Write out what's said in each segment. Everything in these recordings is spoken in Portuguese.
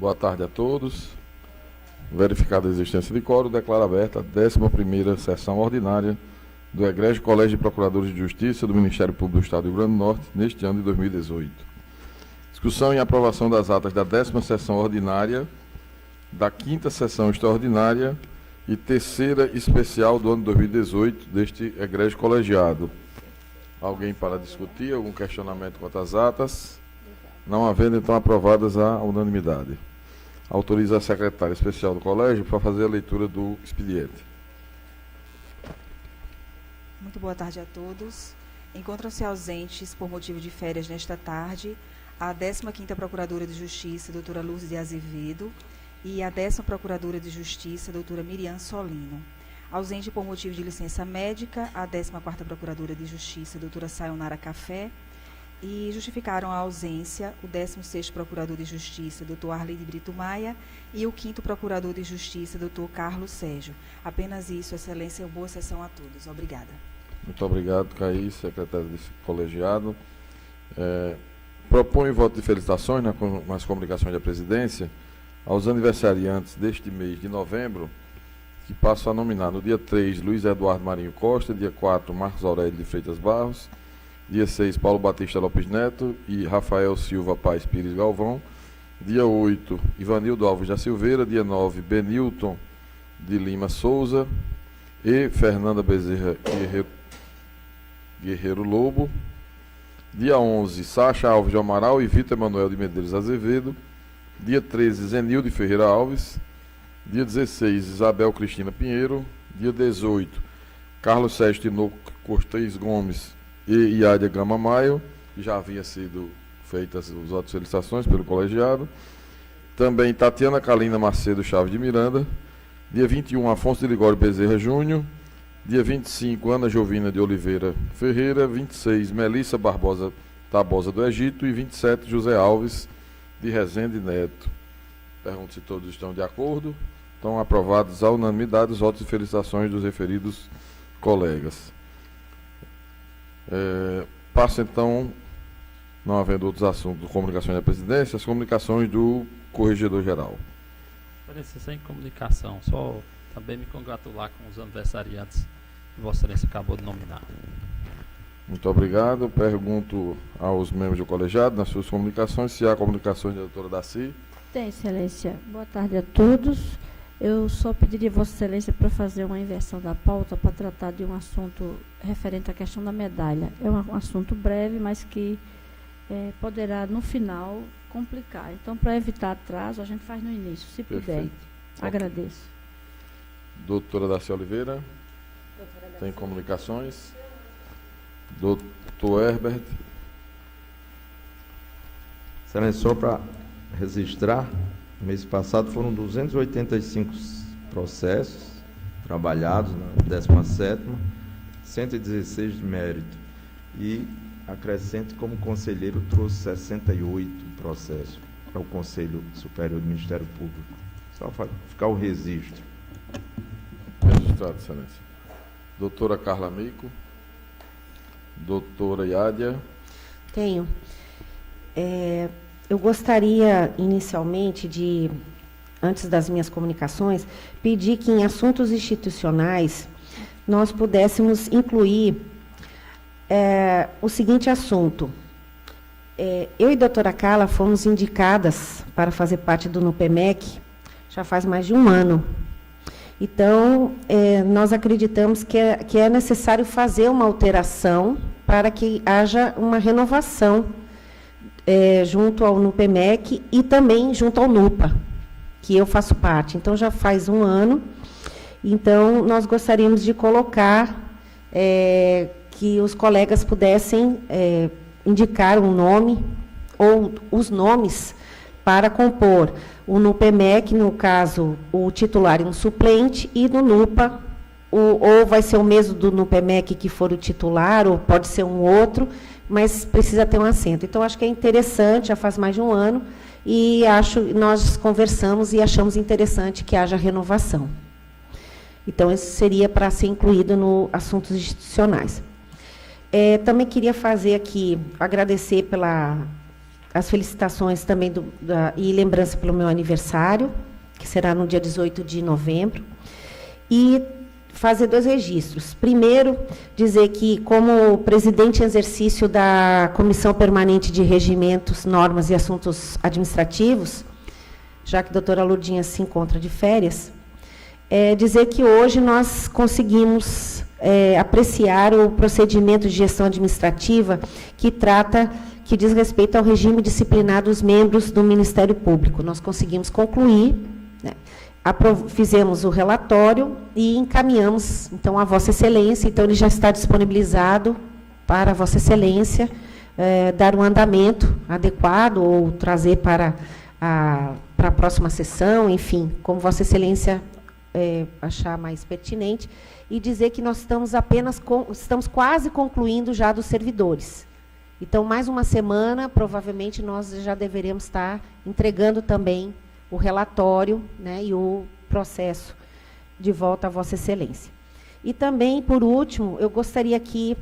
Boa tarde a todos. Verificada a existência de quórum, declaro aberta a 11ª sessão ordinária do Egrégio Colégio de Procuradores de Justiça do Ministério Público do Estado do Rio Grande do Norte, neste ano de 2018. Discussão e aprovação das atas da 10ª sessão ordinária, da 5ª sessão extraordinária e 3ª especial do ano 2018 deste Egrégio Colegiado. Alguém para discutir? Algum questionamento quanto às atas? Não havendo, então, aprovadas à unanimidade. Autoriza a secretária especial do colégio para fazer a leitura do expediente. Muito boa tarde a todos. Encontram-se ausentes por motivo de férias nesta tarde a 15ª Procuradora de Justiça, doutora Lourdes de Azevedo, e a 10ª Procuradora de Justiça, doutora Miriam Solino. Ausente por motivo de licença médica, a 14ª Procuradora de Justiça, doutora Sayonara Café, e justificaram a ausência o 16º Procurador de Justiça, doutor Arley de Brito Maia, e o 5º Procurador de Justiça, doutor Carlos Sérgio. Apenas isso, Excelência, boa sessão a todos. Obrigada. Muito obrigado, Caís, secretário desse colegiado. Proponho voto de felicitações nas comunicações da presidência aos aniversariantes deste mês de novembro, que passo a nominar no dia 3, Luiz Eduardo Marinho Costa, dia 4, Marcos Aurélio de Freitas Barros, dia 6, Paulo Batista Lopes Neto e Rafael Silva Paes Pires Galvão, dia 8, Ivanildo Alves da Silveira, dia 9, Benilton de Lima Souza e Fernanda Bezerra Guerreiro Lobo, dia 11, Sacha Alves de Amaral e Vitor Emanuel de Medeiros Azevedo, dia 13, Zenilde Ferreira Alves, dia 16, Isabel Cristina Pinheiro, dia 18, Carlos Sérgio Tinoco Cortez Gomes e Iádia Gama Maio, que já havia sido feitas as votos de felicitações pelo colegiado. Também Tatiana Kalina Macedo Chaves de Miranda, dia 21, Afonso de Ligório Bezerra Júnior, dia 25, Ana Jovina de Oliveira Ferreira, 26, Melissa Barbosa Tabosa do Egito e 27, José Alves de Rezende Neto. Pergunto se todos estão de acordo. Estão aprovados à unanimidade os votos de felicitações dos referidos colegas. Passo, então, não havendo outros assuntos de comunicações da presidência, as comunicações do corregedor-geral. Sem comunicação, só também me congratular com os aniversariantes que Vossa Excelência acabou de nominar. Muito obrigado. Pergunto aos membros do colegiado, nas suas comunicações, se há comunicações da doutora Daci. Tem, Excelência. Boa tarde a todos. Eu só pediria Vossa Excelência para fazer uma inversão da pauta para tratar de um assunto referente à questão da medalha. É um assunto breve, mas que poderá, no final, complicar. Então, para evitar atraso, a gente faz no início, se puder. Perfeito. Agradeço. Doutora Daci Oliveira. Tem comunicações. Doutor Herbert. Excelência, só para registrar, mês passado foram 285 processos trabalhados na 17ª, 116 de mérito. E acrescente como conselheiro trouxe 68 processos para o Conselho Superior do Ministério Público. Só para ficar o registro. Registrado, Excelência. Doutora Carla Amico. Doutora Iádia. Tenho. Eu gostaria, inicialmente, de, antes das minhas comunicações, pedir que em assuntos institucionais nós pudéssemos incluir o seguinte assunto. Eu e a doutora Carla fomos indicadas para fazer parte do NUPEMEC já faz mais de um ano. Então, nós acreditamos que é necessário fazer uma alteração para que haja uma renovação junto ao NUPEMEC e também junto ao NUPA, que eu faço parte. Então, já faz um ano. Então, nós gostaríamos de colocar que os colegas pudessem indicar um nome ou os nomes para compor o NUPEMEC, no caso, o titular e um suplente, e no NUPA, ou vai ser o mesmo do NUPEMEC que for o titular, ou pode ser um outro, mas precisa ter um assento. Então, acho que é interessante, já faz mais de um ano, e nós conversamos e achamos interessante que haja renovação. Então, isso seria para ser incluído no assuntos institucionais. Também queria fazer aqui, agradecer as felicitações também e lembrança pelo meu aniversário, que será no dia 18 de novembro, e fazer 2 registros. Primeiro, dizer que, como presidente em exercício da Comissão Permanente de Regimentos, Normas e Assuntos Administrativos, já que a doutora Lourdinha se encontra de férias, dizer que hoje nós conseguimos apreciar o procedimento de gestão administrativa que diz respeito ao regime disciplinar dos membros do Ministério Público. Nós conseguimos concluir, né? Fizemos o relatório e encaminhamos, então, a Vossa Excelência. Então, ele já está disponibilizado para a Vossa Excelência dar um andamento adequado ou trazer para a próxima sessão, enfim, como Vossa Excelência achar mais pertinente, e dizer que nós estamos estamos quase concluindo já dos servidores. Então, mais uma semana, provavelmente, nós já deveremos estar entregando também o relatório, né, e o processo de volta à Vossa Excelência. E também, por último, eu gostaria aqui,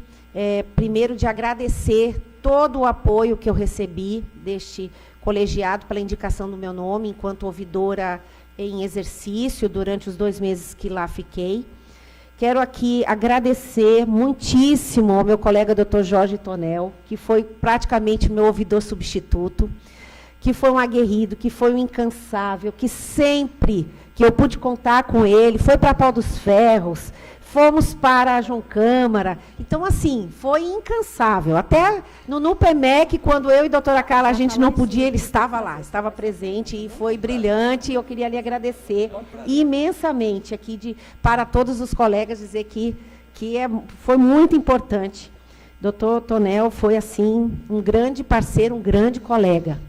primeiro, de agradecer todo o apoio que eu recebi deste colegiado pela indicação do meu nome, enquanto ouvidora em exercício, durante os 2 meses que lá fiquei. Quero aqui agradecer muitíssimo ao meu colega Dr. Jorge Tonel, que foi praticamente meu ouvidor substituto, que foi um aguerrido, que foi um incansável, que sempre que eu pude contar com ele, foi para Pau dos Ferros, fomos para a João Câmara. Então, assim, foi incansável. Até no NUPEMEC, quando eu e a doutora Carla, a gente não podia, ele estava lá, estava presente, e foi brilhante. Eu queria lhe agradecer imensamente aqui para todos os colegas, dizer que foi muito importante. Doutor Tonel foi, assim, um grande parceiro, um grande colega.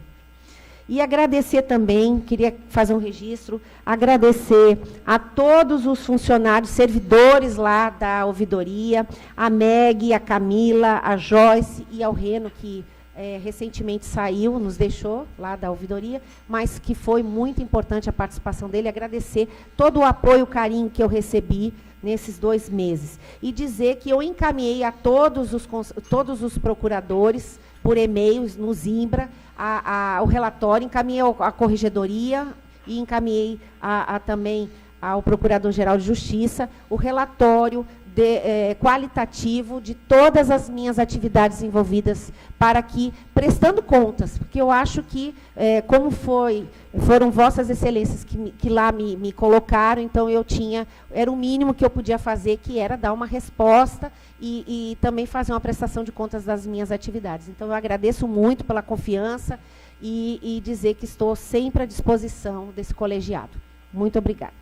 E agradecer também, queria fazer um registro, agradecer a todos os funcionários, servidores lá da ouvidoria, a Meg, a Camila, a Joyce e ao Reno, que recentemente saiu, nos deixou lá da ouvidoria, mas que foi muito importante a participação dele. Agradecer todo o apoio, o carinho que eu recebi nesses 2 meses. E dizer que eu encaminhei a todos os procuradores, por e-mails, no Zimbra, o relatório, encaminhei à Corregedoria e encaminhei também ao Procurador-Geral de Justiça o relatório qualitativo de todas as minhas atividades envolvidas, para que, prestando contas, porque eu acho que, como foram Vossas Excelências que lá me colocaram, então era o mínimo que eu podia fazer, que era dar uma resposta e também fazer uma prestação de contas das minhas atividades. Então, eu agradeço muito pela confiança e dizer que estou sempre à disposição desse colegiado. Muito obrigada.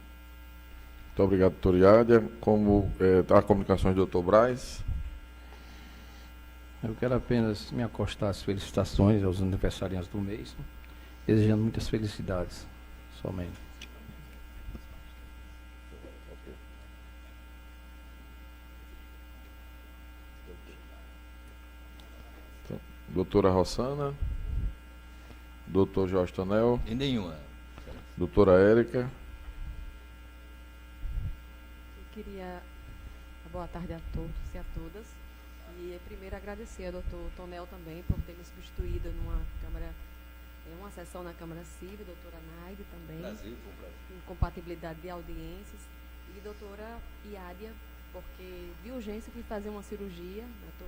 Muito obrigado, doutora Iádia. Como a comunicações do doutor Braz. Eu quero apenas me acostar às felicitações aos aniversariantes do mês, desejando muitas felicidades, somente. Então, doutora Rossana, doutor Jorge Tonel, Em nenhuma. doutora Érica. Queria boa tarde a todos e a todas. E primeiro agradecer ao doutor Tonel também por ter me substituído numa Câmara, uma sessão na Câmara Civil, doutora Naide também, Brasil. incompatibilidade de audiências, e doutora Iádia, porque de urgência fui fazer uma cirurgia,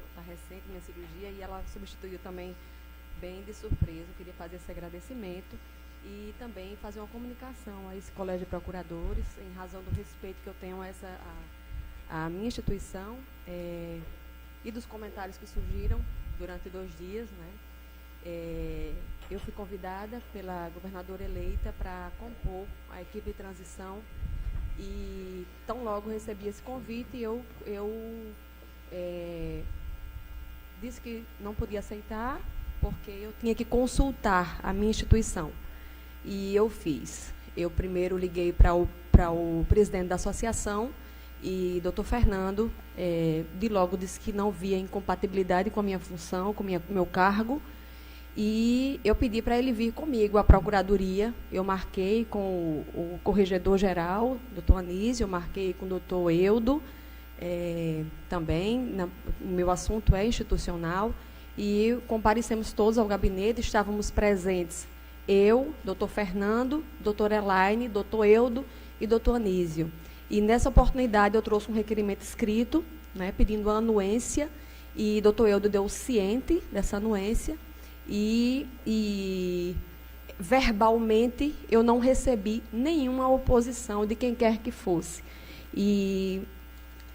está recente minha cirurgia, e ela substituiu também bem de surpresa. Eu queria fazer esse agradecimento e também fazer uma comunicação a esse colégio de procuradores, em razão do respeito que eu tenho a minha instituição, e dos comentários que surgiram durante 2 dias, né? Eu fui convidada pela governadora eleita para compor a equipe de transição, e tão logo recebi esse convite, eu disse que não podia aceitar, porque eu tinha que consultar a minha instituição. E eu fiz. Eu primeiro liguei para o presidente da associação, e doutor Fernando, de logo disse que não via incompatibilidade com a minha função, com meu cargo, e eu pedi para ele vir comigo à procuradoria. Eu marquei com o corregedor-geral, doutor Anísio, eu marquei com o doutor Eudo, também, o meu assunto é institucional, e comparecemos todos ao gabinete, estávamos presentes eu, doutor Fernando, doutora Elaine, doutor Eudo e doutor Anísio. E nessa oportunidade eu trouxe um requerimento escrito, né, pedindo a anuência, e doutor Eudo deu ciente dessa anuência, e verbalmente eu não recebi nenhuma oposição de quem quer que fosse. E,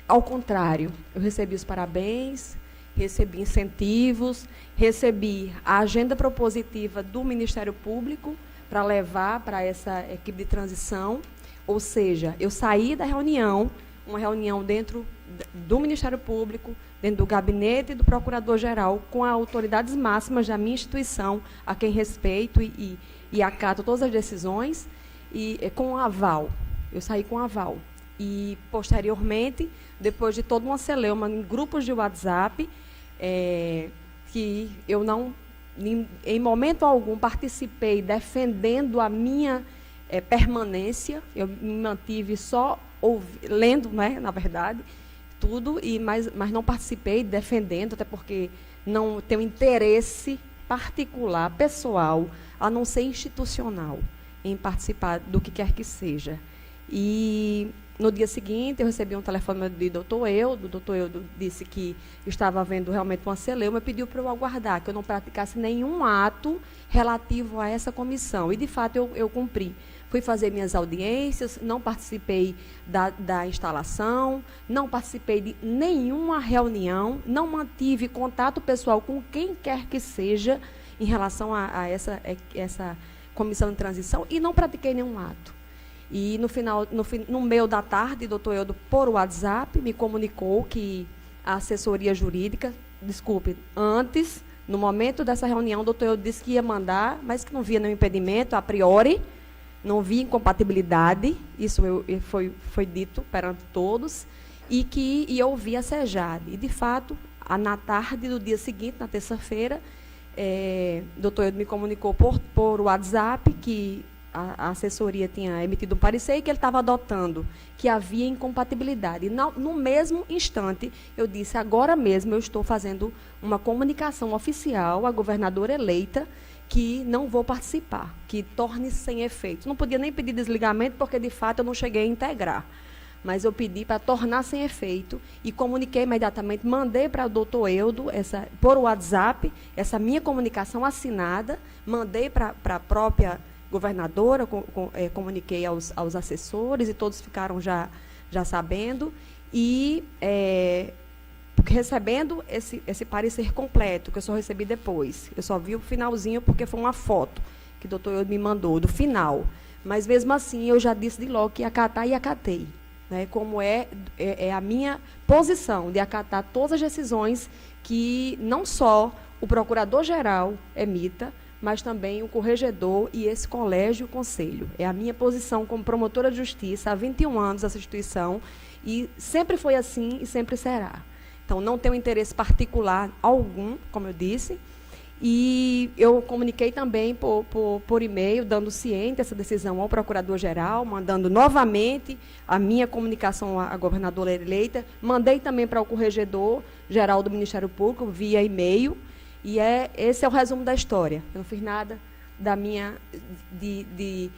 ao contrário, eu recebi os parabéns, recebi incentivos, recebi a agenda propositiva do Ministério Público para levar para essa equipe de transição, ou seja, eu saí da reunião, uma reunião dentro do Ministério Público, dentro do gabinete do Procurador-Geral, com as autoridades máximas da minha instituição, a quem respeito e acato todas as decisões, e com aval. Eu saí com aval. E, posteriormente, depois de toda uma celeuma em grupos de WhatsApp, que eu não, em momento algum, participei defendendo a minha permanência, eu me mantive só lendo, né, na verdade, tudo, mas não participei defendendo, até porque não tenho interesse particular, pessoal, a não ser institucional, em participar do que quer que seja. E no dia seguinte eu recebi um telefone de doutor Eudo. O doutor Eudo disse que estava havendo realmente uma celeuma, pediu para eu aguardar, que eu não praticasse nenhum ato relativo a essa comissão. E, de fato, eu cumpri. Fui fazer minhas audiências, não participei da instalação, não participei de nenhuma reunião, não mantive contato pessoal com quem quer que seja em relação a essa comissão de transição e não pratiquei nenhum ato. E no meio da tarde, o doutor Eudo, por WhatsApp, me comunicou que a assessoria jurídica, antes, no momento dessa reunião, o doutor Eudo disse que ia mandar, mas que não via nenhum impedimento, a priori, não via incompatibilidade, isso foi dito perante todos, e que ia ouvir a SEJAD. E, de fato, na tarde do dia seguinte, na terça-feira, o doutor Eudo me comunicou por WhatsApp que a assessoria tinha emitido um parecer e que ele estava adotando, que havia incompatibilidade. E no mesmo instante, eu disse, agora mesmo eu estou fazendo uma comunicação oficial à governadora eleita que não vou participar, que torne sem efeito. Não podia nem pedir desligamento, porque, de fato, eu não cheguei a integrar. Mas eu pedi para tornar sem efeito e comuniquei imediatamente, mandei para o doutor Eudo, por WhatsApp, essa minha comunicação assinada, mandei para a própria governadora, comuniquei aos assessores e todos ficaram já sabendo, e recebendo esse parecer completo, que eu só recebi depois. Eu só vi o finalzinho porque foi uma foto que o doutor Eudo me mandou, do final. Mas, mesmo assim, eu já disse de logo que ia acatar e acatei. Né, como é a minha posição de acatar todas as decisões que não só o Procurador-Geral emita, mas também o Corregedor e esse colégio, o Conselho. É a minha posição como promotora de justiça há 21 anos essa instituição, e sempre foi assim e sempre será. Então, não tenho interesse particular algum, como eu disse, e eu comuniquei também por e-mail, dando ciente essa decisão ao Procurador-Geral, mandando novamente a minha comunicação à governadora eleita, mandei também para o Corregedor-Geral do Ministério Público, via e-mail, e esse é o resumo da história. Eu não fiz nada de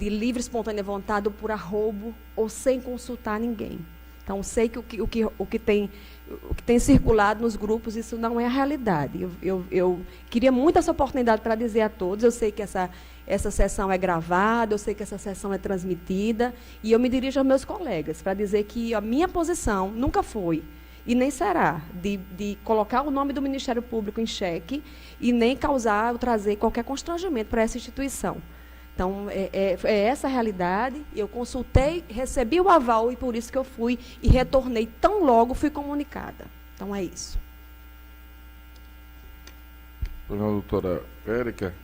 livre, espontânea vontade, ou por arroubo, ou sem consultar ninguém. Então, sei que o que tem circulado nos grupos, isso não é a realidade. Eu queria muito essa oportunidade para dizer a todos, eu sei que essa sessão é gravada, eu sei que essa sessão é transmitida, e eu me dirijo aos meus colegas para dizer que a minha posição nunca foi, e nem será, de colocar o nome do Ministério Público em xeque e nem causar ou trazer qualquer constrangimento para essa instituição. Então, é essa a realidade. Eu consultei, recebi o aval, e por isso que eu fui e retornei tão logo fui comunicada. Então, é isso. Doutora Érica,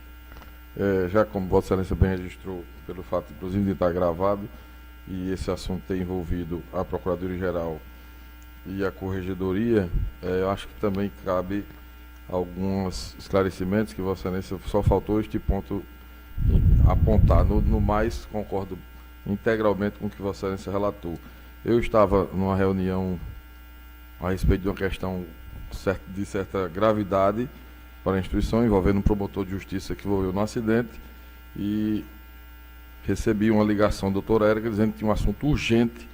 já como Vossa Excelência bem registrou, pelo fato, inclusive, de estar gravado, e esse assunto ter envolvido a Procuradoria-Geral e a Corregedoria, eu acho que também cabe alguns esclarecimentos que Vossa Excelência só faltou este ponto apontar. No mais, concordo integralmente com o que Vossa Excelência relatou. Eu estava numa reunião a respeito de uma questão de certa gravidade, para a instituição, envolvendo um promotor de justiça que envolveu no acidente, e recebi uma ligação da doutora Érica dizendo que tinha um assunto urgente,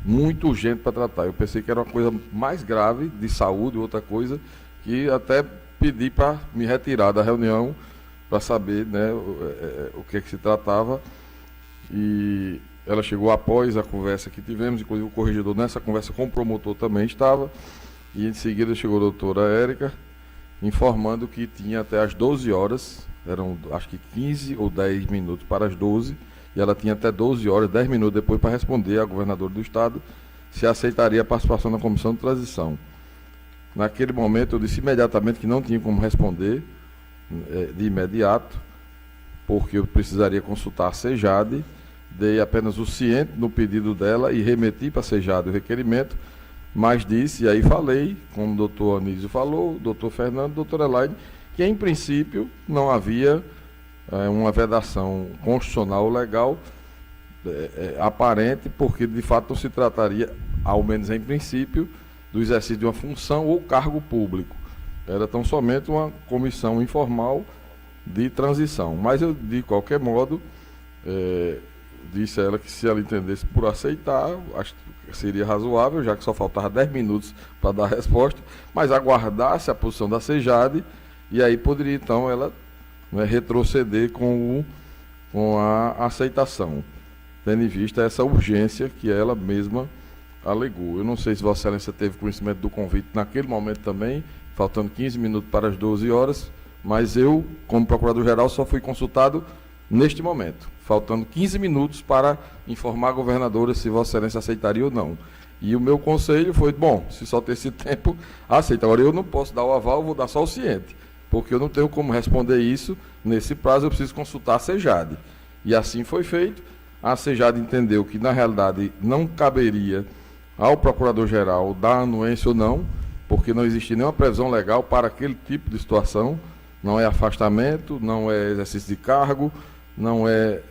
muito urgente para tratar. Eu pensei que era uma coisa mais grave, de saúde, outra coisa, que até pedi para me retirar da reunião para saber, né, o que é que se tratava. E ela chegou após a conversa que tivemos, inclusive o corregedor nessa conversa com o promotor também estava, e em seguida chegou a doutora Érica, informando que tinha até as 12 horas, eram acho que 15 ou 10 minutos para as 12, e ela tinha até 12 horas, 10 minutos depois para responder ao governador do estado se aceitaria a participação na comissão de transição. Naquele momento eu disse imediatamente que não tinha como responder de imediato, porque eu precisaria consultar a SEJAD, dei apenas o ciente no pedido dela e remeti para a SEJAD o requerimento, mas disse, e aí falei, como o doutor Anísio falou, o doutor Fernando, o doutor Elaine, que em princípio não havia uma vedação constitucional ou legal aparente, porque de fato não se trataria, ao menos em princípio, do exercício de uma função ou cargo público. Era tão somente uma comissão informal de transição. Mas eu, de qualquer modo, disse a ela que se ela entendesse por aceitar, acho que seria razoável, já que só faltava 10 minutos para dar a resposta, mas aguardasse a posição da SEJAD, e aí poderia então ela retroceder com a aceitação, tendo em vista essa urgência que ela mesma alegou. Eu não sei se Vossa Excelência teve conhecimento do convite naquele momento também, faltando 15 minutos para as 12 horas, mas eu, como Procurador-Geral, só fui consultado neste momento, faltando 15 minutos para informar a governadora se Vossa Excelência aceitaria ou não. E o meu conselho foi, bom, se só ter esse tempo, aceita. Agora eu não posso dar o aval, vou dar só o ciente, porque eu não tenho como responder isso nesse prazo, eu preciso consultar a SEJAD. E assim foi feito. A SEJAD entendeu que, na realidade, não caberia ao Procurador-Geral dar anuência ou não, porque não existe nenhuma previsão legal para aquele tipo de situação, não é afastamento, não é exercício de cargo, não é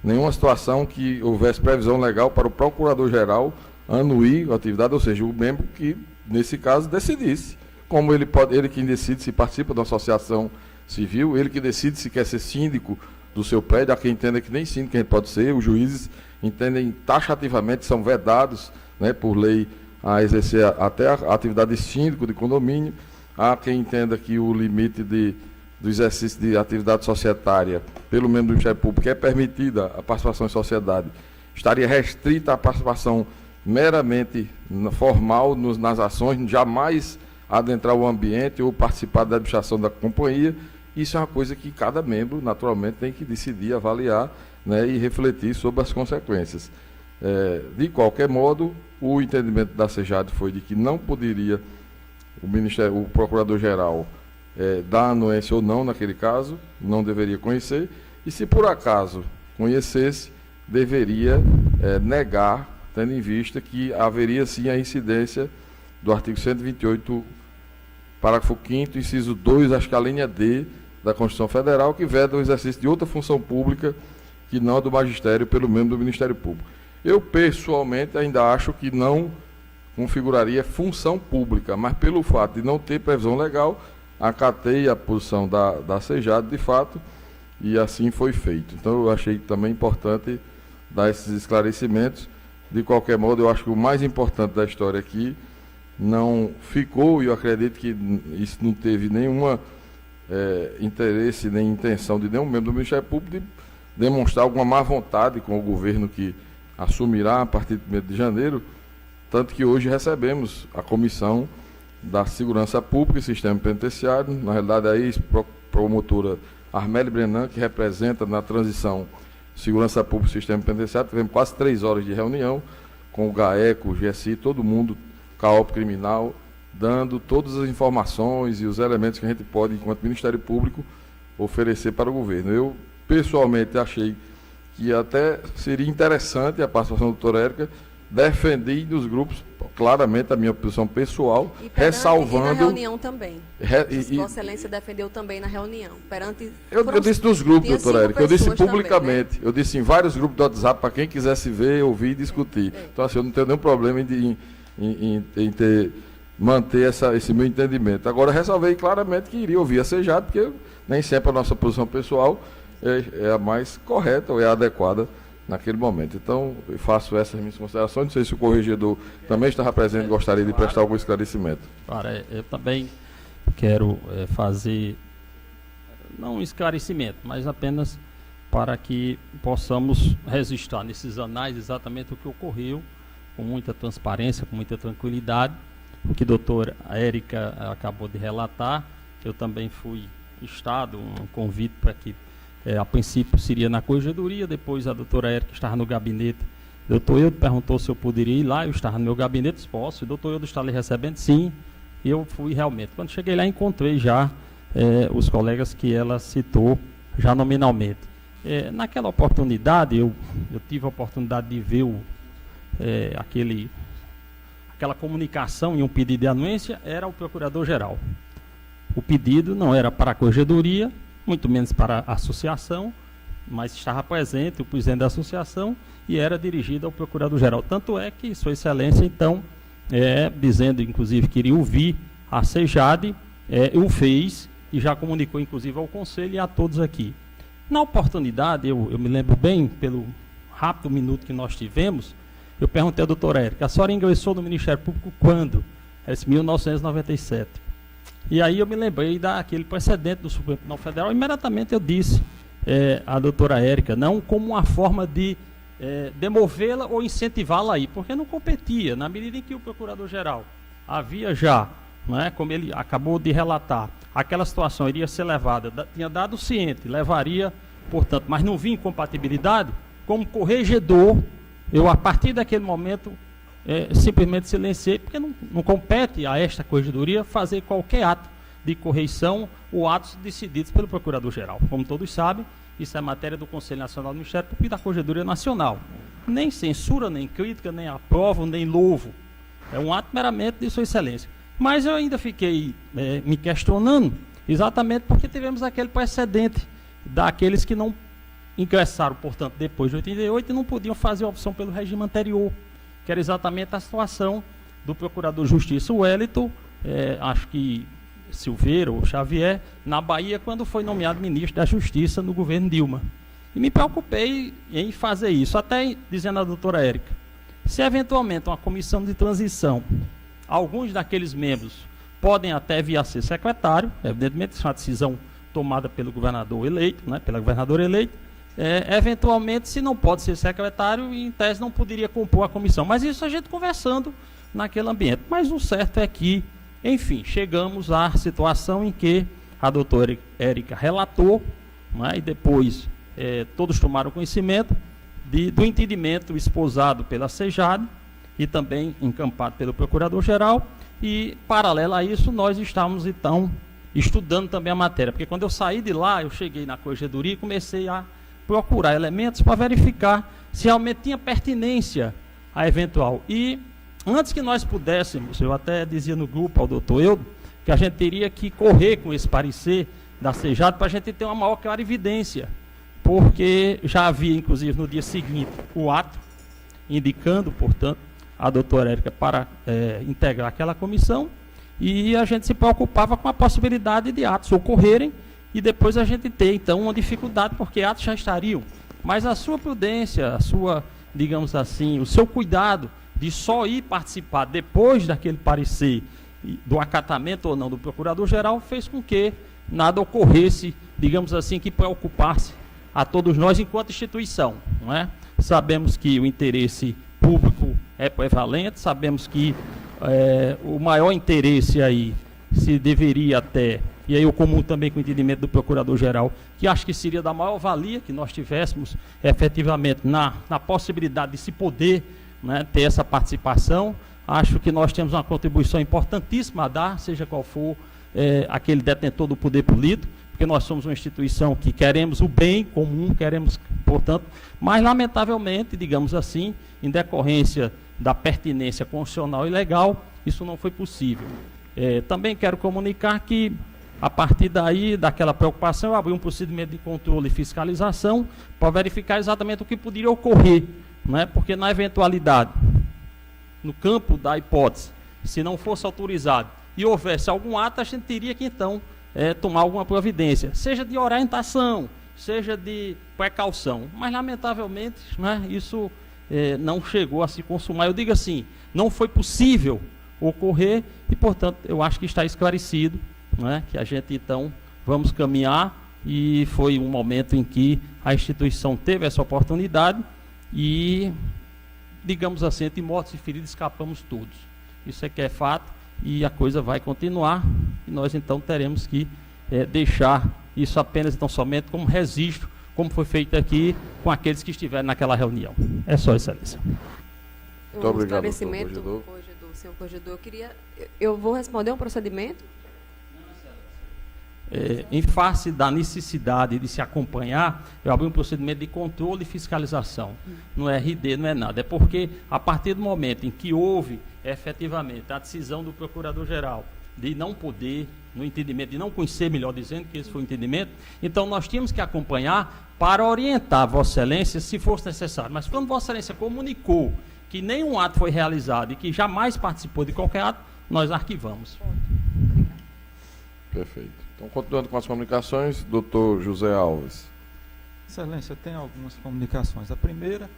nenhuma situação que houvesse previsão legal para o Procurador-Geral anuir a atividade, ou seja, o membro que, nesse caso, decidisse. Como ele quem decide se participa de uma associação civil, ele que decide se quer ser síndico do seu prédio, há quem entenda que nem síndico a gente pode ser, os juízes entendem taxativamente, são vedados, né, por lei a exercer até a atividade de síndico de condomínio, há quem entenda que o limite do exercício de atividade societária pelo membro do Ministério Público é permitida a participação em sociedade, estaria restrita à participação meramente formal nas ações, jamais adentrar o ambiente ou participar da administração da companhia. Isso é uma coisa que cada membro, naturalmente, tem que decidir, avaliar, né, e refletir sobre as consequências. De qualquer modo, o entendimento da SEJAD foi de que não poderia o Procurador-Geral dar anuência ou não naquele caso, não deveria conhecer, e se por acaso conhecesse, deveria negar, tendo em vista que haveria sim a incidência do artigo 128, parágrafo 5º, inciso 2, acho que a linha D da Constituição Federal, que veda o exercício de outra função pública que não a do magistério pelo membro do Ministério Público. Eu, pessoalmente, ainda acho que não configuraria função pública, mas pelo fato de não ter previsão legal, acatei a posição da SEJAD, de fato, e assim foi feito. Então, eu achei também importante dar esses esclarecimentos. De qualquer modo, eu acho que o mais importante da história aqui não ficou, e eu acredito que isso não teve nenhuma interesse nem intenção de nenhum membro do Ministério Público de demonstrar alguma má vontade com o governo que assumirá a partir de 1º de janeiro, tanto que hoje recebemos a Comissão da Segurança Pública e Sistema Penitenciário, na realidade a ex-promotora Armélia Brenan, que representa na transição Segurança Pública e Sistema Penitenciário. Tivemos quase 3 horas de reunião com o GAECO, o GSI, todo mundo, CAOP criminal, dando todas as informações e os elementos que a gente pode, enquanto Ministério Público, oferecer para o governo. Eu, pessoalmente, achei que até seria interessante a participação da doutora Érica, defendi dos grupos, claramente, a minha posição pessoal, ressalvando... E na reunião também. Vossa Excelência defendeu também na reunião. Eu disse nos grupos, doutora Érica, eu disse publicamente, também, né? Eu disse em vários grupos do WhatsApp, para quem quisesse ver, ouvir e discutir. Então, assim, eu não tenho nenhum problema em ter manter esse meu entendimento. Agora, ressalvei claramente que iria ouvir a SEJAD, porque nem sempre a nossa posição pessoal é a mais correta ou é a adequada naquele momento. Então, eu faço essas minhas considerações. Não sei se o corregedor também estava presente e gostaria de prestar algum esclarecimento. Para, eu também quero fazer, não um esclarecimento, mas apenas para que possamos registrar nesses anais exatamente o que ocorreu, com muita transparência, com muita tranquilidade. O que a doutora Érica acabou de relatar, eu também fui instado, um convite para que, a princípio seria na corregedoria, depois a doutora Érica estava no gabinete. O doutor Eudo perguntou se eu poderia ir lá, eu estava no meu gabinete, posso, o doutor Eudo está ali recebendo, sim, eu fui realmente. Quando cheguei lá, encontrei já os colegas que ela citou, já nominalmente. Naquela oportunidade, eu tive a oportunidade de ver aquela comunicação em um pedido de anuência, era o procurador-geral. O pedido não era para a corregedoria, muito menos para a associação, mas estava presente o presidente da associação e era dirigido ao procurador-geral. Tanto é que Sua Excelência, então, dizendo, inclusive, que iria ouvir a SEJAD, o fez e já comunicou, inclusive, ao Conselho e a todos aqui. Na oportunidade, eu me lembro bem, pelo rápido minuto que nós tivemos, eu perguntei à doutora Érica, a senhora ingressou no Ministério Público quando? Ela disse, 1997. E aí eu me lembrei daquele precedente do Supremo Tribunal Federal, imediatamente eu disse à doutora Érica, não como uma forma de demovê-la ou incentivá-la aí, porque não competia, na medida em que o procurador-geral havia já, não é, como ele acabou de relatar, aquela situação iria ser levada, tinha dado ciente, levaria, portanto, mas não vinha incompatibilidade, como corregedor, eu a partir daquele momento simplesmente silenciei, porque não compete a esta corregedoria fazer qualquer ato de correição ou atos decididos pelo Procurador-Geral. Como todos sabem, isso é matéria do Conselho Nacional do Ministério Público e da Corregedoria Nacional. Nem censura, nem crítica, nem aprovo, nem louvo. É um ato meramente de Sua Excelência. Mas eu ainda fiquei me questionando, exatamente porque tivemos aquele precedente daqueles que não ingressaram, portanto, depois de 88 e não podiam fazer a opção pelo regime anterior, que era exatamente a situação do Procurador de Justiça Wellington, acho que Silveira ou Xavier, na Bahia, quando foi nomeado ministro da Justiça no governo Dilma. E me preocupei em fazer isso, até dizendo à doutora Érica, se eventualmente uma comissão de transição, alguns daqueles membros podem até vir a ser secretário, evidentemente isso é uma decisão tomada pelo governador eleito, né, pela governadora eleita, eventualmente, se não pode ser secretário, em tese não poderia compor a comissão. Mas isso a gente conversando naquele ambiente. Mas o certo é que, enfim, chegamos à situação em que a doutora Érica relatou, né, e depois todos tomaram conhecimento do entendimento esposado pela SEJAD e também encampado pelo Procurador-Geral. E, paralelo a isso, nós estávamos, então, estudando também a matéria. Porque quando eu saí de lá, eu cheguei na corregedoria e comecei a procurar elementos para verificar se realmente tinha pertinência a eventual. E antes que nós pudéssemos, eu até dizia no grupo ao doutor Eudo, que a gente teria que correr com esse parecer da SEJAD para a gente ter uma maior clarividência, porque já havia, inclusive, no dia seguinte, o ato indicando, portanto, a doutora Érica para integrar aquela comissão, e a gente se preocupava com a possibilidade de atos ocorrerem e depois a gente ter, então, uma dificuldade, porque atos já estariam. Mas a sua prudência, a sua, digamos assim, o seu cuidado de só ir participar depois daquele parecer, do acatamento ou não do Procurador-Geral, fez com que nada ocorresse, digamos assim, que preocupasse a todos nós enquanto instituição, não é? Sabemos que o interesse público é prevalente, sabemos que o maior interesse aí se deveria até, e aí eu comum também com o entendimento do Procurador-Geral, que acho que seria da maior valia que nós tivéssemos efetivamente na possibilidade de se poder, né, ter essa participação. Acho que nós temos uma contribuição importantíssima a dar, seja qual for aquele detentor do poder político, porque nós somos uma instituição que queremos o bem comum, queremos, portanto, mas lamentavelmente, digamos assim, em decorrência da pertinência constitucional e legal, isso não foi possível. Também quero comunicar que, a partir daí, daquela preocupação, eu abri um procedimento de controle e fiscalização para verificar exatamente o que poderia ocorrer, né? Porque na eventualidade, no campo da hipótese se não fosse autorizado e houvesse algum ato, a gente teria que então tomar alguma providência, seja de orientação, seja de precaução. Mas, lamentavelmente, né, isso não chegou a se consumar. Eu digo assim, não foi possível ocorrer e, portanto, eu acho que está esclarecido, né, que a gente, então, vamos caminhar, e foi um momento em que a instituição teve essa oportunidade e, digamos assim, entre mortos e feridos, escapamos todos. Isso é que é fato e a coisa vai continuar e nós, então, teremos que deixar isso apenas, então, somente como registro, como foi feito aqui com aqueles que estiveram naquela reunião. É só, Excelência. Muito obrigado, esclarecimento, senhor corregedor. Eu vou responder um procedimento? Em face da necessidade de se acompanhar, eu abri um procedimento de controle e fiscalização. Não é RD, não é nada. É porque, a partir do momento em que houve, efetivamente, a decisão do Procurador-Geral de não poder, no entendimento, de não conhecer, melhor dizendo, que esse foi o entendimento, então nós tínhamos que acompanhar para orientar Vossa Excelência se fosse necessário. Mas quando Vossa Excelência comunicou que nenhum ato foi realizado e que jamais participou de qualquer ato, nós arquivamos. Perfeito. Então, continuando com as comunicações, doutor José Alves. Excelência, eu tenho algumas comunicações. A primeira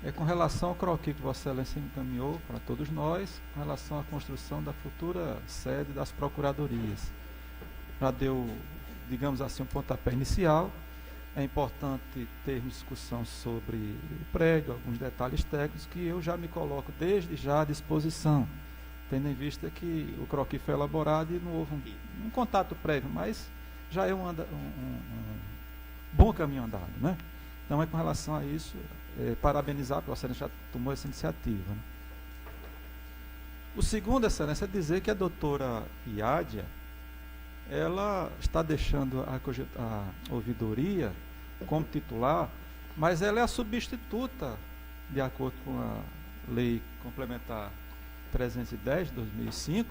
é com relação ao croquis que Vossa Excelência encaminhou para todos nós, com relação à construção da futura sede das procuradorias. Já deu, digamos assim, um pontapé inicial. É importante termos discussão sobre o prédio, alguns detalhes técnicos, que eu já me coloco desde já à disposição, tendo em vista que o croquis foi elaborado e não houve um contato prévio, mas já é um bom caminho andado, né? Então, com relação a isso, parabenizar, porque a Vossa Excelência já tomou essa iniciativa, né? O segundo, Excelência, é dizer que a doutora Iádia, ela está deixando a ouvidoria como titular, mas ela é a substituta, de acordo com a Lei Complementar 310 de 2005,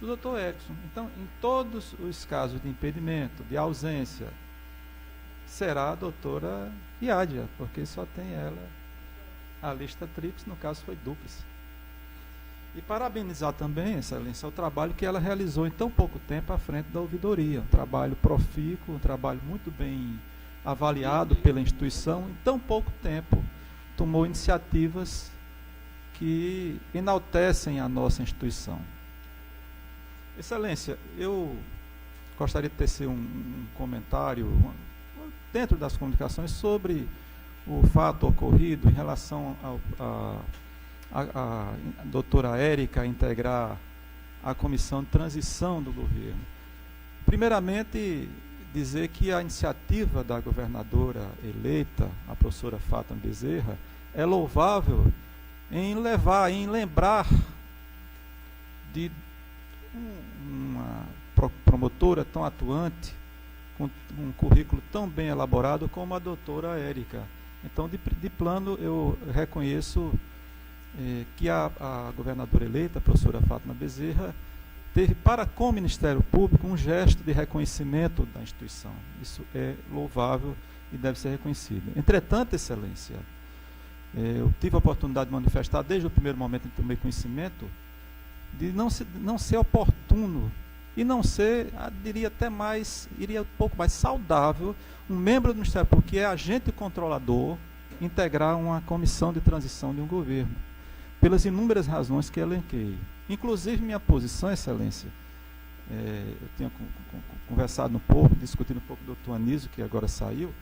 do doutor Edson. Então, em todos os casos de impedimento, de ausência, será a doutora Iádia, porque só tem ela a lista tríplice, no caso foi dúplice. E parabenizar também, Excelência, o trabalho que ela realizou em tão pouco tempo à frente da ouvidoria. Um trabalho profícuo, um trabalho muito bem avaliado pela instituição. Em tão pouco tempo, tomou iniciativas que enaltecem a nossa instituição. Excelência, eu gostaria de tecer um comentário dentro das comunicações sobre o fato ocorrido em relação a doutora Érica integrar a comissão de transição do governo. Primeiramente, dizer que a iniciativa da governadora eleita, a professora Fátima Bezerra, é louvável em lembrar de uma promotora tão atuante, com um currículo tão bem elaborado como a doutora Érica. Então, de plano, eu reconheço que a governadora eleita, a professora Fátima Bezerra, teve para com o Ministério Público um gesto de reconhecimento da instituição. Isso é louvável e deve ser reconhecido. Entretanto, Excelência, eu tive a oportunidade de manifestar desde o primeiro momento em que tomei conhecimento de não ser oportuno e não ser, diria até mais, iria um pouco mais saudável, um membro do Ministério Público, que é agente controlador, integrar uma comissão de transição de um governo, pelas inúmeras razões que elenquei. Inclusive, minha posição, Excelência, eu tinha conversado um pouco, discutido um pouco com o doutor Anísio, que agora saiu,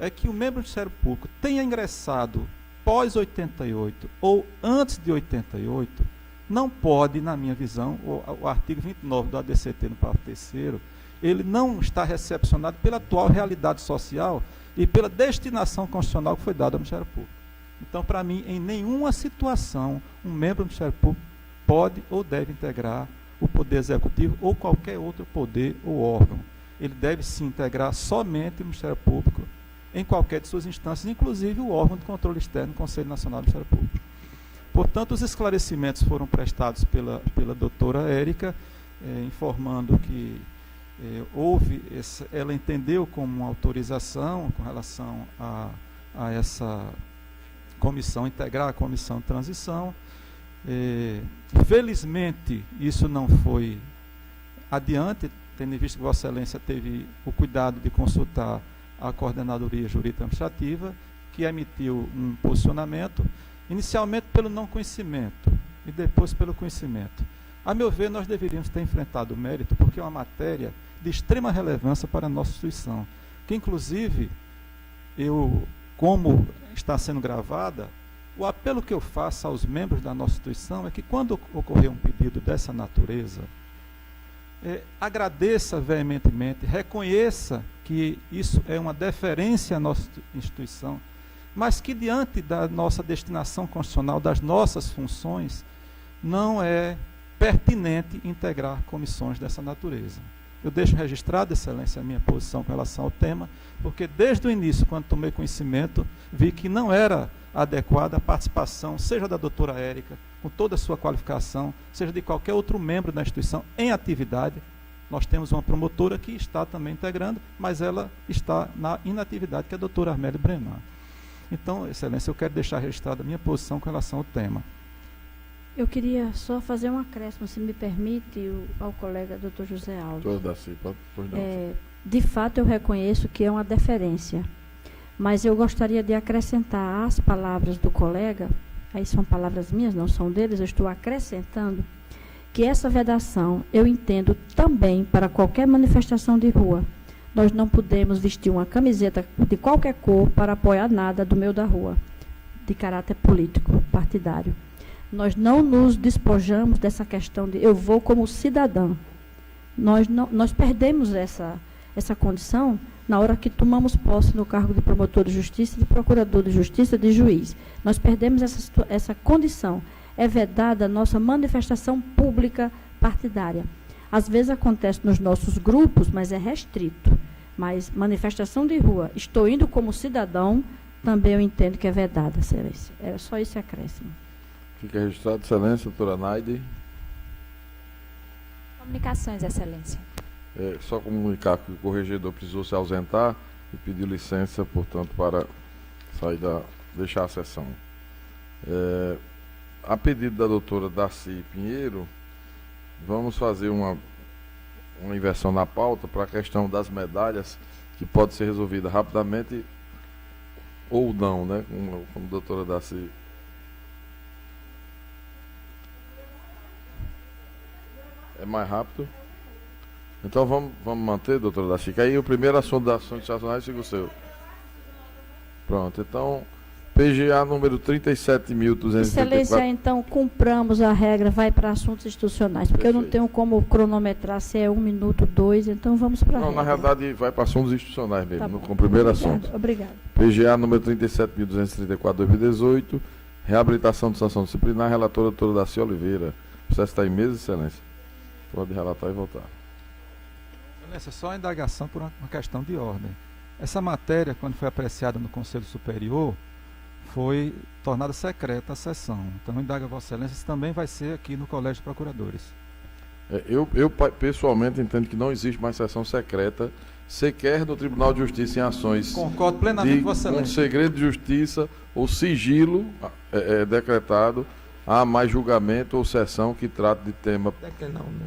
é que o membro do Ministério Público tenha ingressado pós 88 ou antes de 88, não pode, na minha visão, o artigo 29 do ADCT no parágrafo 3º, ele não está recepcionado pela atual realidade social e pela destinação constitucional que foi dada ao Ministério Público. Então, para mim, em nenhuma situação, um membro do Ministério Público pode ou deve integrar o Poder Executivo ou qualquer outro poder ou órgão. Ele deve se integrar somente o Ministério Público em qualquer de suas instâncias, inclusive o órgão de controle externo, o Conselho Nacional do Ministério Público. Portanto, os esclarecimentos foram prestados pela doutora Érica, informando que ela entendeu como uma autorização com relação a essa comissão, integrar a comissão de transição, Felizmente, isso não foi adiante, tendo em vista que Vossa Excelência teve o cuidado de consultar a Coordenadoria Jurídica Administrativa, que emitiu um posicionamento, inicialmente pelo não conhecimento e depois pelo conhecimento. A meu ver, nós deveríamos ter enfrentado o mérito, porque é uma matéria de extrema relevância para a nossa instituição, que inclusive, como está sendo gravada, o apelo que eu faço aos membros da nossa instituição é que quando ocorrer um pedido dessa natureza, agradeça veementemente, reconheça que isso é uma deferência à nossa instituição, mas que diante da nossa destinação constitucional, das nossas funções, não é pertinente integrar comissões dessa natureza. Eu deixo registrado, Excelência, a minha posição com relação ao tema, porque desde o início, quando tomei conhecimento, vi que não era adequada a participação, seja da doutora Érica, com toda a sua qualificação, seja de qualquer outro membro da instituição em atividade. Nós temos uma promotora que está também integrando, mas ela está na inatividade, que é a doutora Armélia Brenan. Então, Excelência, eu quero deixar registrada a minha posição com relação ao tema. Eu queria só fazer um acréscimo, se me permite, ao colega doutor José Alves. Doutora Daci, pois não. De fato, eu reconheço que é uma deferência, mas eu gostaria de acrescentar às palavras do colega, aí são palavras minhas, não são deles, eu estou acrescentando, que essa vedação eu entendo também para qualquer manifestação de rua. Nós não podemos vestir uma camiseta de qualquer cor para apoiar nada do meio da rua, de caráter político, partidário. Nós não nos despojamos dessa questão de eu vou como cidadã. Nós perdemos essa condição na hora que tomamos posse no cargo de promotor de justiça, de procurador de justiça, de juiz. Nós perdemos essa condição. É vedada a nossa manifestação pública partidária. Às vezes acontece nos nossos grupos, mas é restrito. Mas manifestação de rua, estou indo como cidadão, também eu entendo que é vedada, Excelência. Era só esse acréscimo. Fica registrado, Excelência, doutora Naide. Comunicações, Excelência. Só comunicar que o corregedor precisou se ausentar e pediu licença, portanto, para deixar a sessão. A pedido da doutora Daci Pinheiro, vamos fazer uma inversão na pauta para a questão das medalhas, que pode ser resolvida rapidamente ou não, né? Como a doutora Daci. É mais rápido? Então vamos manter, doutora Daci, que aí o primeiro assunto das ações institucionais fica o seu. Pronto, então, PGA número 37.234. Excelência, então, cumpramos a regra, vai para assuntos institucionais, porque Perfeito. eu não tenho como cronometrar se é 1 minuto, 2, então vamos para a regra. Não, na realidade vai para assuntos institucionais mesmo, Tá bom. com o primeiro Obrigado, assunto. Obrigado. PGA número 37.234/2018, reabilitação de sanção disciplinar, relatora doutora Daci Oliveira. O processo está em mesa, Excelência? Pode relatar e voltar. Excelência, só a indagação por uma questão de ordem. Essa matéria, quando foi apreciada no Conselho Superior, foi tornada secreta a sessão. Então, indaga Vossa Excelência, isso também vai ser aqui no Colégio de Procuradores. Eu pessoalmente entendo que não existe mais sessão secreta, sequer no Tribunal de Justiça em ações Concordo plenamente com Vossa com Excelência. segredo de justiça ou sigilo decretado, há mais julgamento ou sessão que trata de tema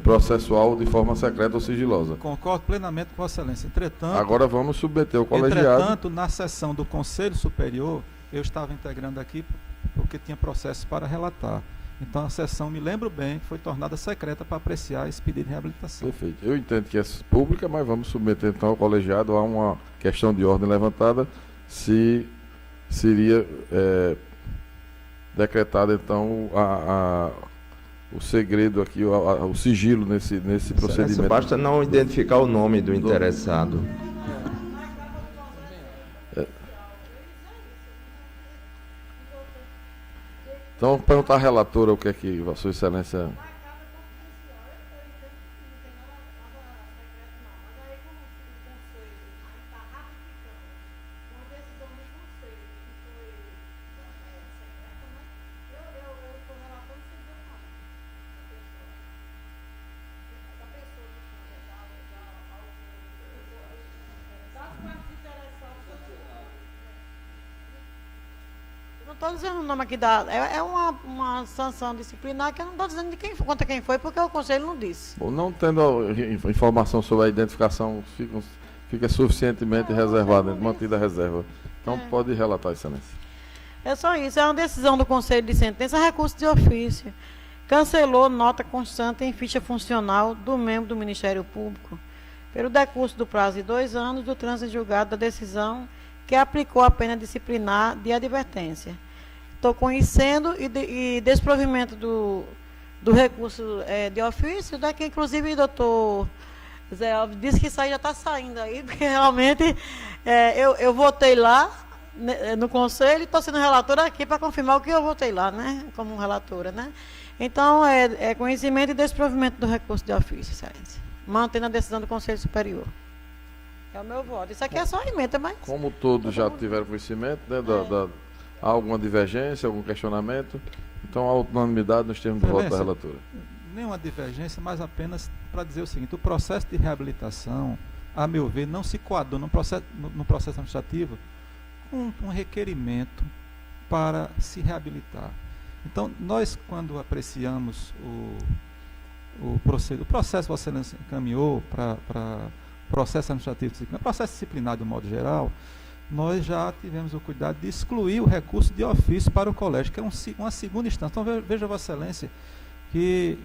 processual de forma secreta ou sigilosa. Concordo plenamente com Vossa Excelência. Agora vamos submeter o colegiado. Entretanto, na sessão do Conselho Superior, eu estava integrando aqui porque tinha processo para relatar. Então, a sessão, me lembro bem, foi tornada secreta para apreciar esse pedido de reabilitação. Perfeito. Eu entendo que é pública, mas vamos submeter então ao colegiado a uma questão de ordem levantada, se seria decretado então o segredo aqui, o sigilo nesse procedimento. Basta não identificar o nome do interessado. Então, vou perguntar à relatora o que é que Vossa Excelência... estou dizendo o nome aqui é uma sanção disciplinar que eu não estou dizendo contra quem foi, porque o conselho não disse. Bom, não tendo informação sobre a identificação, fica suficientemente reservada, mantida a reserva. Então pode relatar, excelência. É só isso, é uma decisão do conselho de sentença, recurso de ofício. Cancelou nota constante em ficha funcional do membro do Ministério Público pelo decurso do prazo de 2 anos do trânsito julgado da decisão que aplicou a pena disciplinar de advertência. Estou conhecendo e desprovimento do recurso de ofício, que inclusive o doutor Zé Alves disse que isso aí já está saindo aí, porque realmente eu votei lá no conselho e estou sendo relatora aqui para confirmar o que eu votei lá, né, como relatora, né. Então, é conhecimento e desprovimento do recurso de ofício, excelência, mantendo a decisão do Conselho Superior. É o meu voto. Isso aqui é só emenda, mas... Como todos já tiveram conhecimento, né, há alguma divergência, algum questionamento, então há unanimidade nos termos do voto da relatora. Nenhuma divergência, mas apenas para dizer o seguinte: o processo de reabilitação, a meu ver, não se coaduna no processo administrativo com um requerimento para se reabilitar. Então, nós, quando apreciamos o processo que você encaminhou para processo administrativo disciplinar, processo disciplinar de um modo geral, nós já tivemos o cuidado de excluir o recurso de ofício para o colégio, que é uma segunda instância. Então, veja, Vossa Excelência, que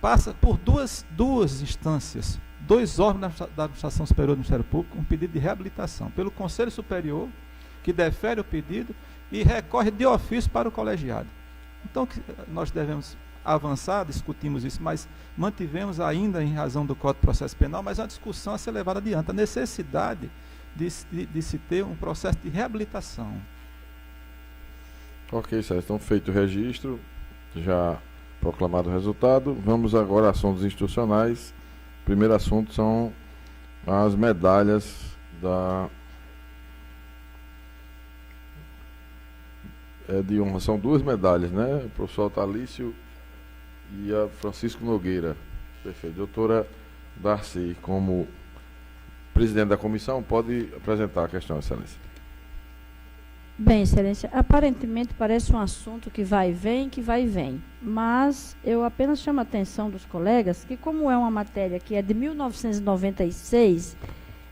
passa por duas instâncias, 2 órgãos da Administração Superior do Ministério Público, um pedido de reabilitação pelo Conselho Superior, que defere o pedido e recorre de ofício para o colegiado. Então, nós devemos avançar, discutimos isso, mas mantivemos ainda, em razão do Código de Processo Penal, mas uma discussão a ser levada adiante, a necessidade de se ter um processo de reabilitação. Ok, Sérgio, então feito o registro, já proclamado o resultado, vamos agora a assuntos institucionais. O primeiro assunto são as medalhas de honra. São 2 medalhas, né? O professor Altalício e a Francisco Nogueira. Perfeito. Doutora Darcy, como presidente da comissão, pode apresentar a questão, excelência. Bem, excelência, aparentemente parece um assunto que vai e vem, mas eu apenas chamo a atenção dos colegas que, como é uma matéria que é de 1996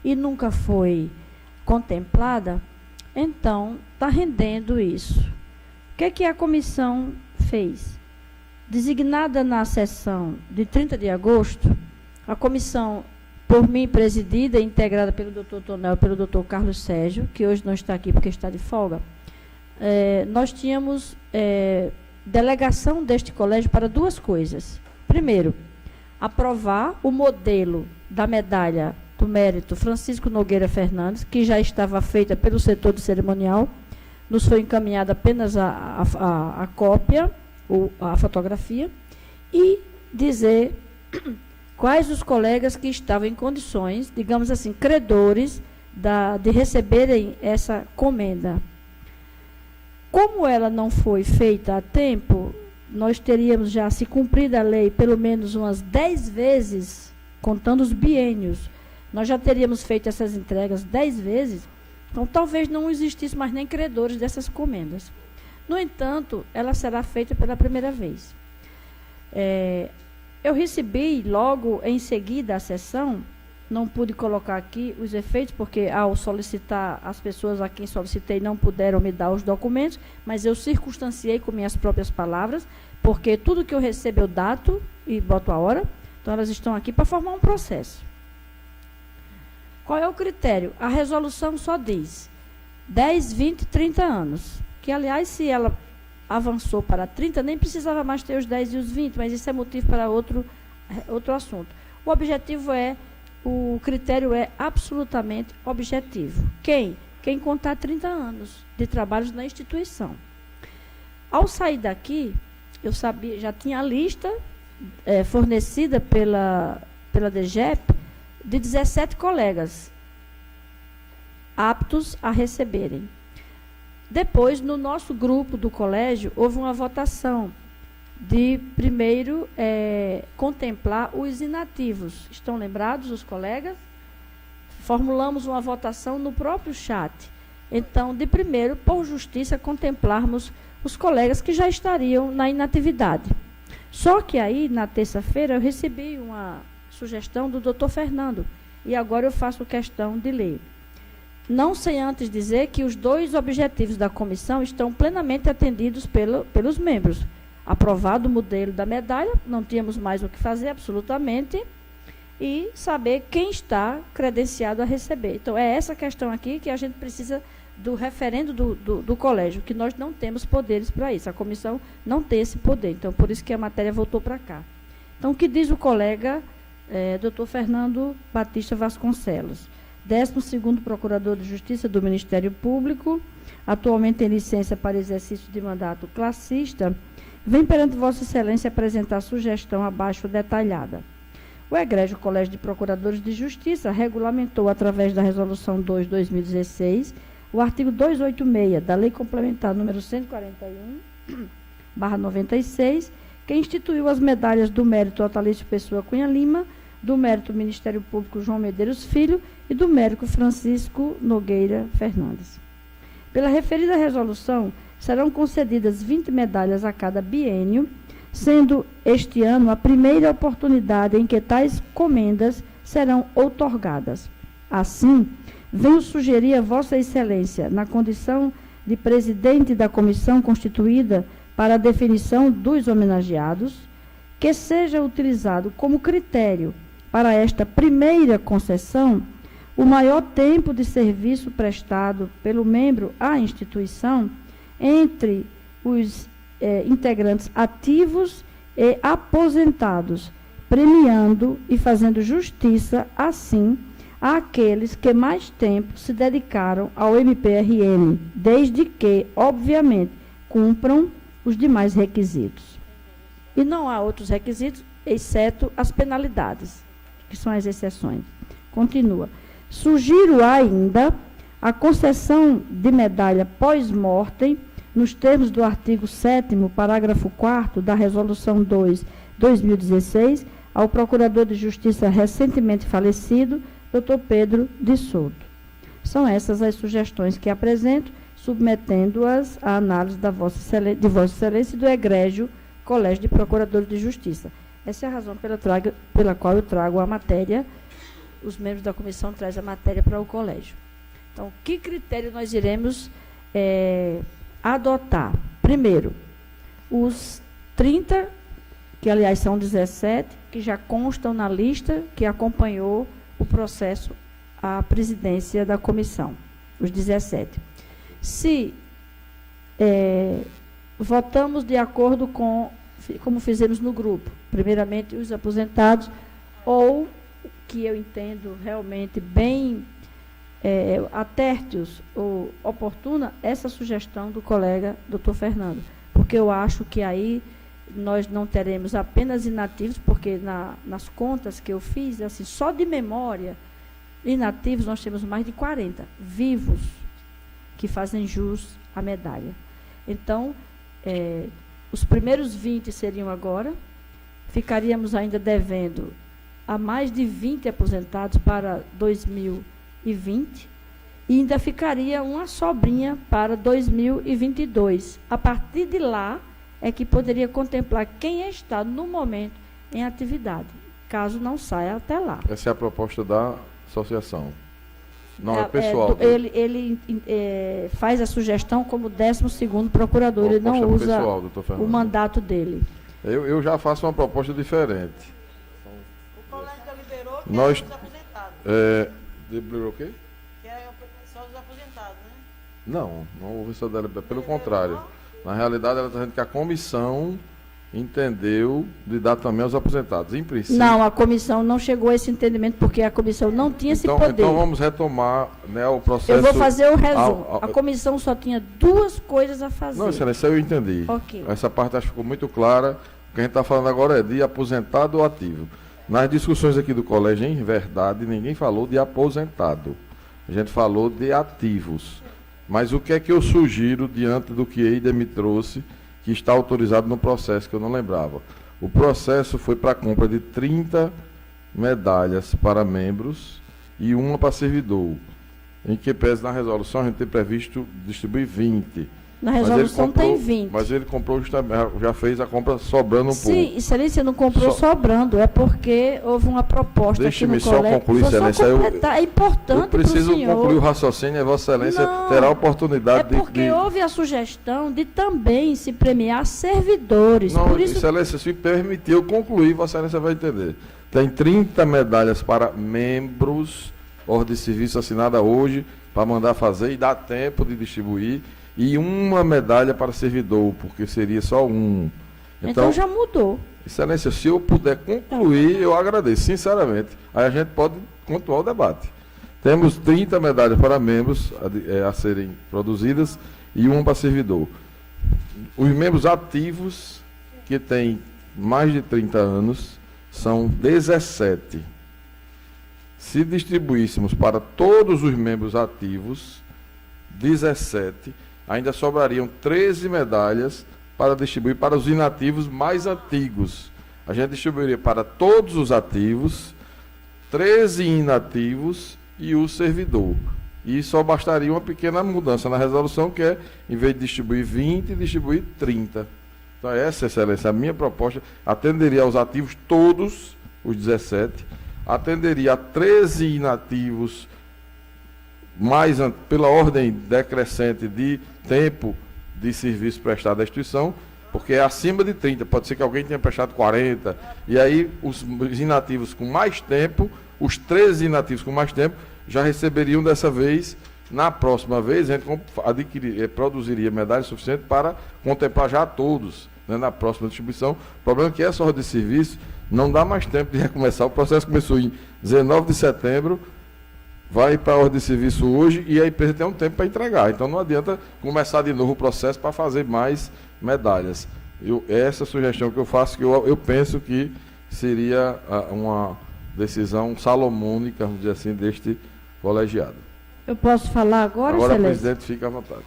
e nunca foi contemplada, então está rendendo isso. O que a comissão fez? Designada na sessão de 30 de agosto, a comissão, por mim presidida e integrada pelo doutor Tonel e pelo doutor Carlos Sérgio, que hoje não está aqui porque está de folga, nós tínhamos delegação deste colégio para 2 coisas. Primeiro, aprovar o modelo da medalha do mérito Francisco Nogueira Fernandes, que já estava feita pelo setor de cerimonial, nos foi encaminhada apenas a cópia, ou a fotografia, e dizer quais os colegas que estavam em condições, digamos assim, credores de receberem essa comenda. Como ela não foi feita a tempo, nós teríamos já, se cumprida a lei, pelo menos umas 10 vezes, contando os biênios, nós já teríamos feito essas entregas 10 vezes, então talvez não existisse mais nem credores dessas comendas. No entanto, ela será feita pela primeira vez. Eu recebi logo em seguida a sessão, não pude colocar aqui os efeitos, porque ao solicitar, as pessoas a quem solicitei não puderam me dar os documentos, mas eu circunstanciei com minhas próprias palavras, porque tudo que eu recebo eu dato e boto a hora, então elas estão aqui para formar um processo. Qual é o critério? A resolução só diz 10, 20, 30 anos, que aliás, se ela avançou para 30, nem precisava mais ter os 10 e os 20, mas isso é motivo para outro assunto. O objetivo o critério é absolutamente objetivo. Quem contar 30 anos de trabalhos na instituição. Ao sair daqui, eu sabia, já tinha a lista fornecida pela DGEP de 17 colegas aptos a receberem. Depois, no nosso grupo do colégio, houve uma votação de, primeiro, contemplar os inativos. Estão lembrados os colegas? Formulamos uma votação no próprio chat. Então, de primeiro, por justiça, contemplarmos os colegas que já estariam na inatividade. Só que aí, na terça-feira, eu recebi uma sugestão do doutor Fernando, e agora eu faço questão de ler. Não sem antes dizer que os 2 objetivos da comissão estão plenamente atendidos pelos membros. Aprovado o modelo da medalha, não tínhamos mais o que fazer, absolutamente, e saber quem está credenciado a receber. Então, é essa questão aqui que a gente precisa do referendo do colégio, que nós não temos poderes para isso. A comissão não tem esse poder. Então, por isso que a matéria voltou para cá. Então, o que diz o colega doutor Fernando Batista Vasconcelos? 12º Procurador de Justiça do Ministério Público, atualmente em licença para exercício de mandato classista, vem perante Vossa Excelência apresentar sugestão abaixo detalhada. O Egrégio Colégio de Procuradores de Justiça regulamentou, através da Resolução 2/2016, o artigo 286 da Lei Complementar número 141/96, que instituiu as medalhas do Mérito Otalício Pessoa Cunha Lima, do Mérito Ministério Público João Medeiros Filho e do Mérito Francisco Nogueira Fernandes. Pela referida resolução, serão concedidas 20 medalhas a cada biênio, sendo este ano a primeira oportunidade em que tais comendas serão outorgadas. Assim, venho sugerir a Vossa Excelência, na condição de presidente da comissão constituída para a definição dos homenageados, que seja utilizado como critério para esta primeira concessão o maior tempo de serviço prestado pelo membro à instituição entre os integrantes ativos e aposentados, premiando e fazendo justiça, assim, àqueles que mais tempo se dedicaram ao MPRM, desde que, obviamente, cumpram os demais requisitos. E não há outros requisitos, exceto as penalidades, que são as exceções. Continua. Sugiro ainda a concessão de medalha pós-mortem, nos termos do artigo 7º, parágrafo 4º da Resolução 2/2016, ao Procurador de Justiça recentemente falecido, Dr. Pedro de Souto. São essas as sugestões que apresento, submetendo-as à análise de Vossa Excelência e do Egrégio Colégio de Procuradores de Justiça. Essa é a razão pela qual eu trago a matéria, os membros da comissão trazem a matéria para o colégio. Então, que critério nós iremos adotar? Primeiro, os 30, que aliás são 17, que já constam na lista que acompanhou o processo à presidência da comissão, os 17. Se votamos de acordo com, como fizemos no grupo, primeiramente os aposentados, ou, que eu entendo realmente bem atértios ou oportuna, essa sugestão do colega doutor Fernando, porque eu acho que aí nós não teremos apenas inativos, porque nas contas que eu fiz, assim, só de memória, inativos nós temos mais de 40, vivos, que fazem jus à medalha. Então, os primeiros 20 seriam agora, ficaríamos ainda devendo a mais de 20 aposentados para 2020, e ainda ficaria uma sobrinha para 2022. A partir de lá, é que poderia contemplar quem está, no momento, em atividade, caso não saia até lá. Essa é a proposta da associação. Não é pessoal. Ele faz a sugestão como 12º procurador, ele não usa pessoal, o mandato dele. Eu já faço uma proposta diferente. O colégio deliberou que Nós, era os aposentados. Deliberou o quê? Que era só os aposentados, né? Não houve essa deliberação. Pelo contrário. Na realidade, ela está dizendo que a comissão entendeu de dar também aos aposentados. Em princípio. Não, a comissão não chegou a esse entendimento, porque a comissão não tinha esse poder. Então vamos retomar, né, o processo. Eu vou fazer o resumo. A comissão só tinha 2 coisas a fazer. Não, excelência, eu entendi. Okay. Essa parte acho que ficou muito clara. O que a gente está falando agora é de aposentado ou ativo. Nas discussões aqui do colégio, em verdade, ninguém falou de aposentado. A gente falou de ativos. Mas o que é que eu sugiro diante do que Eida me trouxe, que está autorizado no processo, que eu não lembrava? O processo foi para a compra de 30 medalhas para membros e uma para servidor. em que pese na resolução a gente tem previsto distribuir 20. Na Mas ele resolução comprou- tem 20. Mas ele comprou já fez a compra sobrando um pouco. Sim, excelência, não comprou sobrando, é porque houve uma proposta Deixe-me aqui no só colégio. concluir, Vou só excelência, eu- completar, é importante Eu preciso pro senhor. concluir o raciocínio e Vossa Excelência Não, terá a oportunidade É porque houve a sugestão de também se premiar servidores. Não, por isso, Excelência, se permitir eu concluir, Vossa Excelência vai entender. Tem 30 medalhas para membros, ordem de serviço assinada hoje, para mandar fazer e dar tempo de distribuir, e uma medalha para servidor, porque seria só um. então já mudou. Excelência, se eu puder concluir, eu agradeço, sinceramente. Aí a gente pode continuar o debate. Temos 30 medalhas para membros a serem produzidas e uma para servidor. Os membros ativos, que têm mais de 30 anos, são 17. Se distribuíssemos para todos os membros ativos, 17, ainda sobrariam 13 medalhas para distribuir para os inativos mais antigos. A gente distribuiria para todos os ativos, 13 inativos e o servidor. E só bastaria uma pequena mudança na resolução, que é, em vez de distribuir 20, distribuir 30. Então, essa, Excelência, a minha proposta atenderia aos ativos todos, os 17, atenderia a 13 inativos, mais pela ordem decrescente de tempo de serviço prestado à instituição, porque é acima de 30, pode ser que alguém tenha prestado 40, e aí os inativos com mais tempo, os 13 inativos com mais tempo, já receberiam dessa vez. Na próxima vez, a gente produziria medalhas suficientes para contemplar já todos, né, na próxima distribuição. O problema é que essa ordem de serviço não dá mais tempo de recomeçar. O processo começou em 19 de setembro, vai para a ordem de serviço hoje e a empresa tem um tempo para entregar. Então não adianta começar de novo o processo para fazer mais medalhas. Essa sugestão que eu faço, que eu penso que seria uma decisão salomônica, vamos dizer assim, deste colegiado. Eu posso falar agora, Agora, Excelência? presidente, fica à vontade.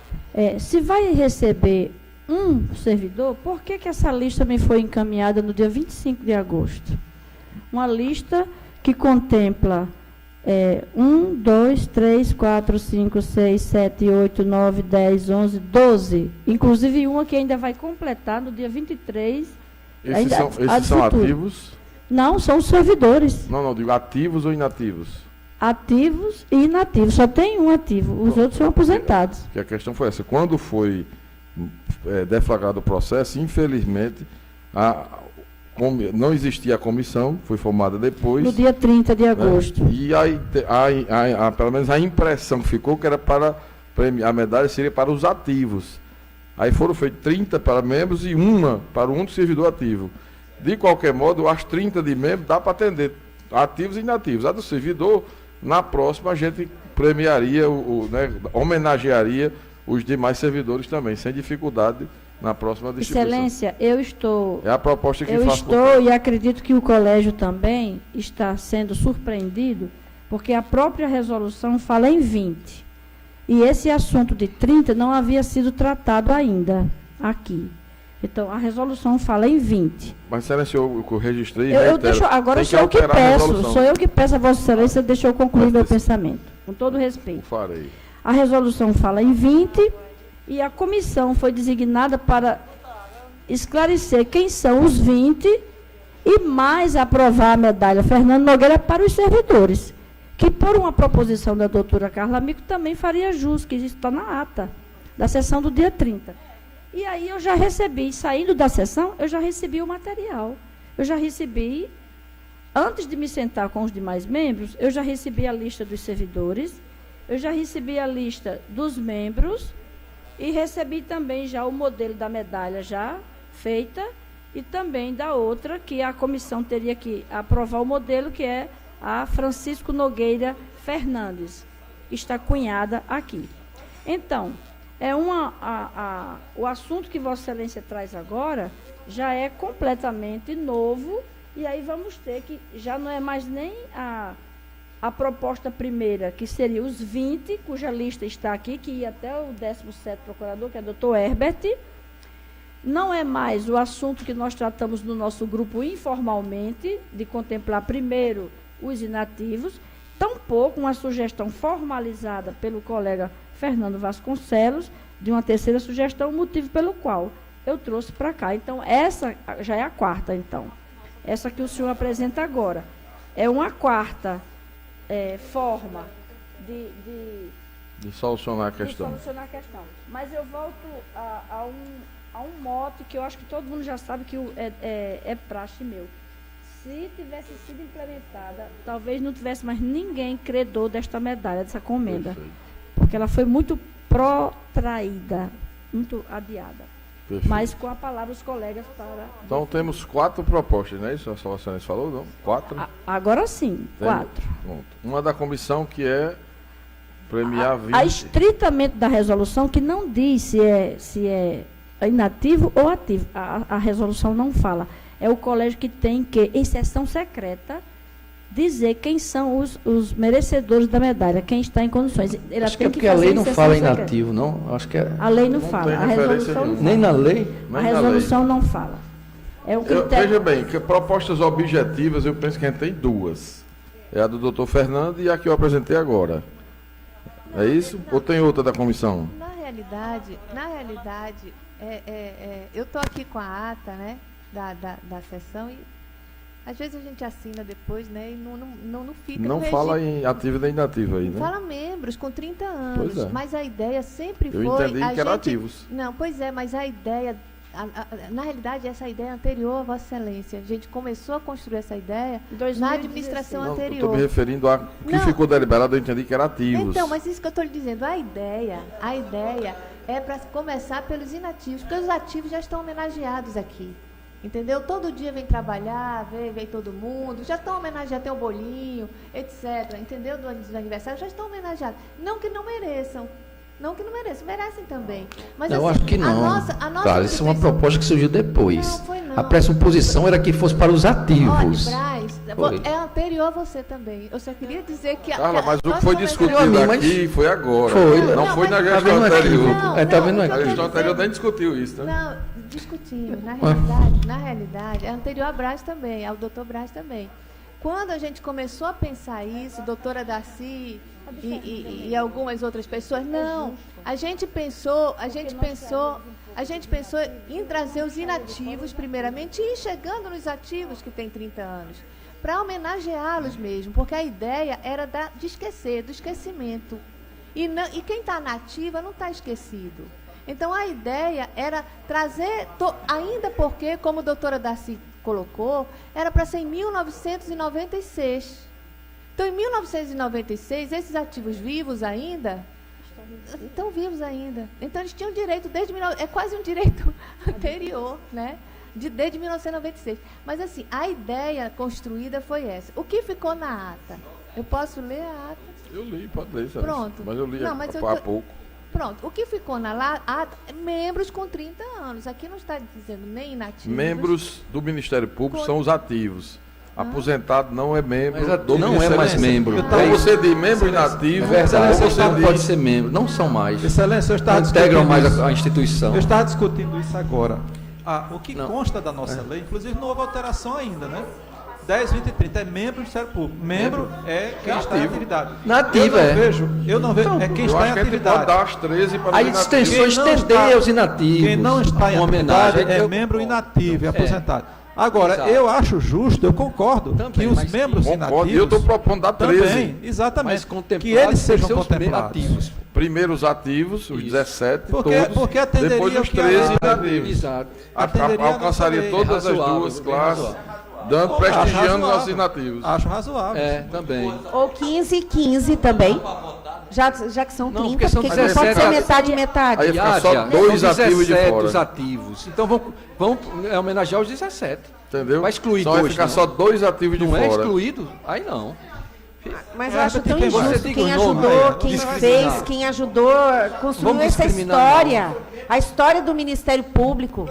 Se vai receber um servidor, por que essa lista me foi encaminhada no dia 25 de agosto? Uma lista que contempla 1, 2, 3, 4, 5, 6, 7, 8, 9, 10, 11, 12. Inclusive uma que ainda vai completar no dia 23. Esses são ativos? Não, são os servidores. Não, digo ativos ou inativos? Ativos e inativos. Só tem um ativo. Os outros são aposentados. Que a questão foi essa. Quando foi deflagrado o processo, infelizmente, não existia a comissão, foi formada depois. No dia 30 de agosto. Né? E aí, pelo menos a impressão que ficou que era para a medalha seria para os ativos. Aí foram feitos 30 para membros e uma para um servidor ativo. De qualquer modo, as 30 de membros dá para atender ativos e inativos. A do servidor, na próxima, a gente premiaria, né, homenagearia os demais servidores também, sem dificuldade, na próxima distribuição. Excelência, eu estou... É a proposta que eu faço. estou e acredito que o colégio também está sendo surpreendido, porque a própria resolução fala em 20. E esse assunto de 30 não havia sido tratado ainda aqui. Então, a resolução fala em 20. Mas, Excelência, eu registrei... Agora sou eu que peço, a Vossa Excelência, deixa eu concluir meu pensamento, com todo respeito. Farei. A resolução fala em 20 e a comissão foi designada para esclarecer quem são os 20 e mais aprovar a medalha Fernando Nogueira para os servidores, que por uma proposição da doutora Carla Amico também faria jus, que isso está na ata da sessão do dia 30. E aí eu já recebi, saindo da sessão, eu já recebi o material. Eu já recebi, antes de me sentar com os demais membros, eu já recebi a lista dos servidores, eu já recebi a lista dos membros e recebi também já o modelo da medalha já feita e também da outra, que a comissão teria que aprovar o modelo, que é a Francisco Nogueira Fernandes, que está cunhada aqui. Então, o assunto que Vossa Excelência traz agora já é completamente novo, e aí vamos ter que, já não é mais nem a proposta primeira, que seria os 20, cuja lista está aqui, que ia até o 17º procurador, que é o doutor Herbert. Não é mais o assunto que nós tratamos no nosso grupo informalmente, de contemplar primeiro os inativos, tampouco uma sugestão formalizada pelo colega Fernando Vasconcelos, de uma terceira sugestão, motivo pelo qual eu trouxe para cá. Então, essa já é a quarta, então. Essa que o senhor apresenta agora. É uma quarta forma de solucionar a de questão. solucionar a questão. Mas eu volto a um mote que eu acho que todo mundo já sabe que é praxe meu. Se tivesse sido implementada, talvez não tivesse mais ninguém credor desta medalha, dessa comenda. Perfeito. Porque ela foi muito protraída, muito adiada. Perfeito. Mas com a palavra os colegas para... Então temos 4 propostas, não é isso? A sua excelência falou, não? 4? Agora sim, 4. Pronto. Uma da comissão que é premiar 20. A estritamente da resolução, que não diz se é inativo ou ativo. A resolução não fala. É o colégio que tem que, em sessão secreta, dizer quem são os merecedores da medalha, quem está em condições. Acho que é porque a lei não fala inativo, não? Acho que é... A lei não fala. A resolução não fala. Nem na lei? A resolução não fala. É um critério. Veja bem, que propostas objetivas, eu penso que a gente tem 2. É a do doutor Fernando e a que eu apresentei agora. É isso? Ou tem outra da comissão? Na realidade, eu estou aqui com a ata, né, da sessão e às vezes a gente assina depois, né, e não fica Não no fala regime. em ativa nem inativa aí, né? Fala membros com 30 anos, Pois é. mas a ideia sempre Eu foi... entendi a que era gente- ativos. Não, pois é, mas a ideia... na realidade, essa ideia é anterior a Vossa Excelência. A gente começou a construir essa ideia na 2016. administração Não, eu anterior. estou me referindo a que Não. ficou deliberado, eu entendi que era ativos. Então, mas isso que eu estou lhe dizendo, a ideia é para começar pelos inativos, porque os ativos já estão homenageados aqui. Entendeu? Todo dia vem trabalhar, vem todo mundo, já estão homenageados, tem o bolinho, etc. Entendeu? Dos aniversários, já estão homenageados. Não que não mereçam. Não que não mereçam, merecem também. Mas, Eu assim, acho que não. a nossa Claro, isso é uma instituição- proposta que surgiu depois. Não, foi não. A pressuposição era que fosse para os ativos. Olha, Braz, Foi. é anterior a você também. Eu só queria dizer que... Carla, mas o que nós foi começamos- discutido Meu amigo, mas- aqui foi agora. Foi. Não, Não, foi na mas- Tá gestão vendo aqui? anterior. Não, Tá vendo não, aqui? A eu tô gestão anterior dizendo- nem discutiu isso, né? Não, discutimos. Na realidade, é anterior a Braz também, ao doutor Braz também. Quando a gente começou a pensar isso, doutora Darcy e algumas outras pessoas, não, a gente pensou em trazer os inativos primeiramente e ir chegando nos ativos que têm 30 anos, para homenageá-los mesmo, porque a ideia era de esquecer, do esquecimento. E quem está na ativa não está esquecido. Então, a ideia era trazer, ainda porque, como a doutora Darcy colocou, era para ser em 1996. Então, em 1996, esses ativos vivos ainda, estão vivos ainda. Então, eles tinham direito é quase um direito anterior, né? Desde 1996. Mas, assim, a ideia construída foi essa. O que ficou na ata? Eu posso ler a ata? Eu li, pode ler, Celso. Pronto. Mas eu li Não, mas há pouco. Pronto, o que ficou na ata é membros com 30 anos. Aqui não está dizendo nem inativos. Membros do Ministério Público são os ativos. Aposentado não é membro Mas do não é Ministério mais Público. membro. Então você diz membro inativo, É verdade, ou você você não diz... pode ser membro, não são mais. Excelência, eu estava Não integram discutindo mais isso. a instituição. Eu estava discutindo isso agora. O que Não. consta da nossa lei, inclusive não houve alteração ainda, né? 10, 20 e 30 é membro do Ministério Público. Membro é quem está em atividade. Na ativa, Eu não vejo, é quem Eu está em acho que a gente pode atividade. dar as 13 para Aí os extensão inativos. Quem não estender está- aos inativos. Quem não está em uma atividade homenagem. é membro inativo, é aposentado. Agora, Exato. eu acho justo, eu concordo, Também, que os mas membros Concordo, inativos... e eu estou propondo dar 13. Também, exatamente. Mas contemplados que eles têm que sejam ser os contemplados. ativos. Primeiro os ativos, os Isso. 17, Porque atenderia depois o os que a 13 lei inativos. Exato. Atenderia a Alcançaria nossa lei. todas as Razoável, duas bem classes, razoável. dando, Acho prestigiando razoável. nossos inativos. Acho razoável. É, também. Ou 15 e 15 também. Já que são Não, 30, porque são porque não pode 17 ser metade e metade. Aí fica só Yádia, dois são ativos de 17 fora. os ativos. Então vão homenagear os 17. Entendeu? Vai excluir só vai dois, ficar não. só 2 ativos de Não é fora. excluído? Aí não. Mas É, eu acho tem tão que- você injusto diga quem o nome, ajudou, é, quem discriminar. fez, quem ajudou, construiu Vamos essa discriminar, história. A história do Ministério Público.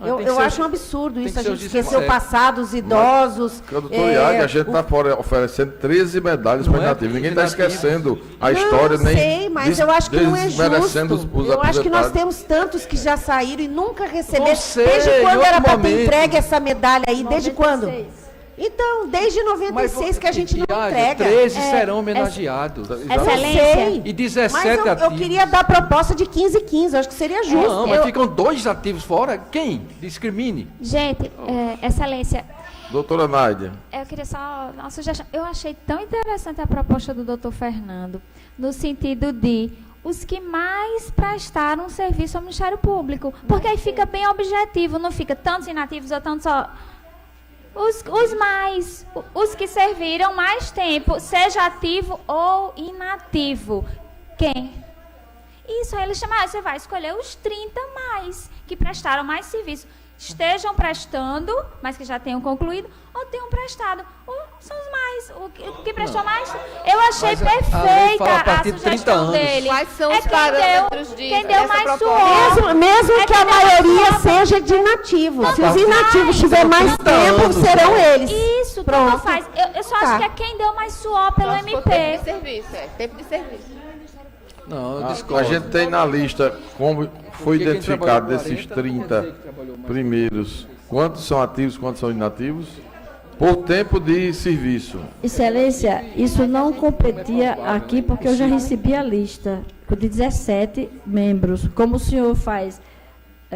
Tem que Eu ser acho os- um absurdo tem isso, que a ser gente os esquecer o 17. passado, os idosos. Doutor Iag, a gente está oferecendo 13 medalhas Não para é inativos. Ninguém está inativo. esquecendo a história, Não nem sei, mas eu acho que não é desmerecendo justo. os Eu acho que nós aposentados. temos tantos que já saíram e nunca receberam. Você, Desde em quando outro era para ter momento. entregue essa medalha aí? Desde quando? Então, desde 96 que a gente não Iádia, entrega. 13 serão homenageados. Excelência. E 17 Mas eu ativos. queria dar proposta de 15, acho que seria justo. Não, mas ficam 2 ativos fora. Quem? Discrimine. Gente, Excelência, Doutora Nádia. eu queria só uma sugestão. Eu achei tão interessante a proposta do doutor Fernando, no sentido de os que mais prestaram serviço ao Ministério Público, porque aí fica bem objetivo, não fica tantos inativos ou tantos só... Os que serviram mais tempo, seja ativo ou inativo. Quem? Isso, aí ele chama, você vai escolher os 30 mais, que prestaram mais serviço. Estejam prestando, mas que já tenham concluído, ou tenham prestado. Ou são os mais, o que prestou mais. Eu achei Mas a lei perfeita fala a a partir de 30 sugestão anos. dele. Quais são os quem parâmetros deu, de quem deu dessa mais proposta? suor. Mesmo que a quem deu mais maioria suor. seja de inativos. Se os Tanto inativos faz. tiverem mais tempo, serão eles. Isso, Pronto. tanto faz. Eu só Tá. acho que é quem deu mais suor pelo Tempo MP. de serviço, tempo de serviço. Não, eu A discordo. gente tem na lista como foi Porque quem identificado trabalhou desses 40 não quer 30 dizer que trabalhou mais. primeiros, quantos são ativos, quantos são inativos, por tempo de serviço. Excelência, isso não competia aqui porque eu já recebi a lista de 17 membros. Como o senhor faz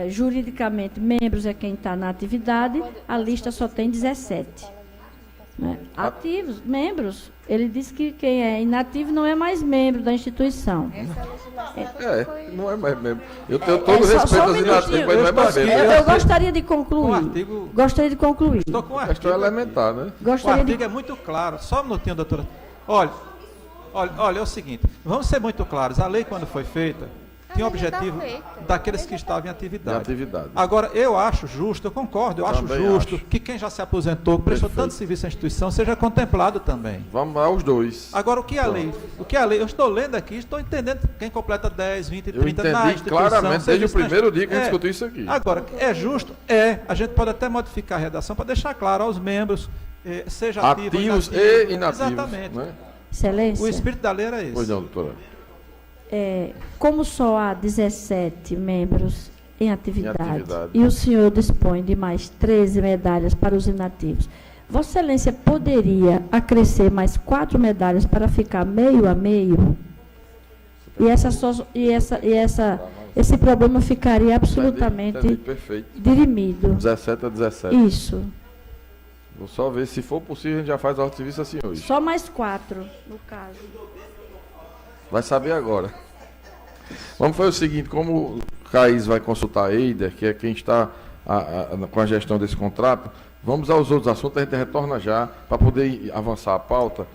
juridicamente, membros é quem está na atividade, a lista só tem 17. Né? Ativos, membros, ele disse que quem é inativo não é mais membro da instituição. Não é mais mesmo. Eu tenho todo o respeito só um aos inativos, minutinho. mas não é mais mesmo. Eu gostaria de Com o concluir. artigo... Gostaria de concluir. Estou com o Questão artigo. elementar, né? O Gostaria artigo de... é muito claro. Só um minutinho, doutora. Olha, é o seguinte. Vamos ser muito claros. A lei, quando foi feita, tinha o objetivo daqueles que estavam em De atividade. atividade. Agora, eu acho justo, eu concordo, eu acho Também justo acho. que quem já se aposentou, prestou Perfeito. tanto serviço à instituição, seja contemplado também. Vamos lá, os dois. Agora, o que a lei, eu estou lendo aqui, estou entendendo quem completa 10, 20, 30 Eu na entendi instituição. claramente desde o serviço na primeiro dia que a gente É. discutiu isso aqui. Agora, é justo? A gente pode até modificar a redação para deixar claro aos membros, seja ativo ou Ativos inativo. e inativos. Exatamente. Né? Excelência. O espírito da lei era esse. Pois não, doutora. Como só há 17 membros em atividade, atividade. e o senhor dispõe de mais 13 medalhas para os inativos, Vossa Excelência poderia acrescer mais 4 medalhas para ficar meio a meio? Esse problema ficaria absolutamente Entendi, perfeito. dirimido. 17 a 17. Isso. Vou só ver, se for possível, a gente já faz a ordem de serviço assim hoje. Só mais 4, no caso. Vai saber agora. Vamos fazer o seguinte, como o Caís vai consultar a Eider, que é quem está com a gestão desse contrato, vamos aos outros assuntos, a gente retorna já, para poder avançar a pauta.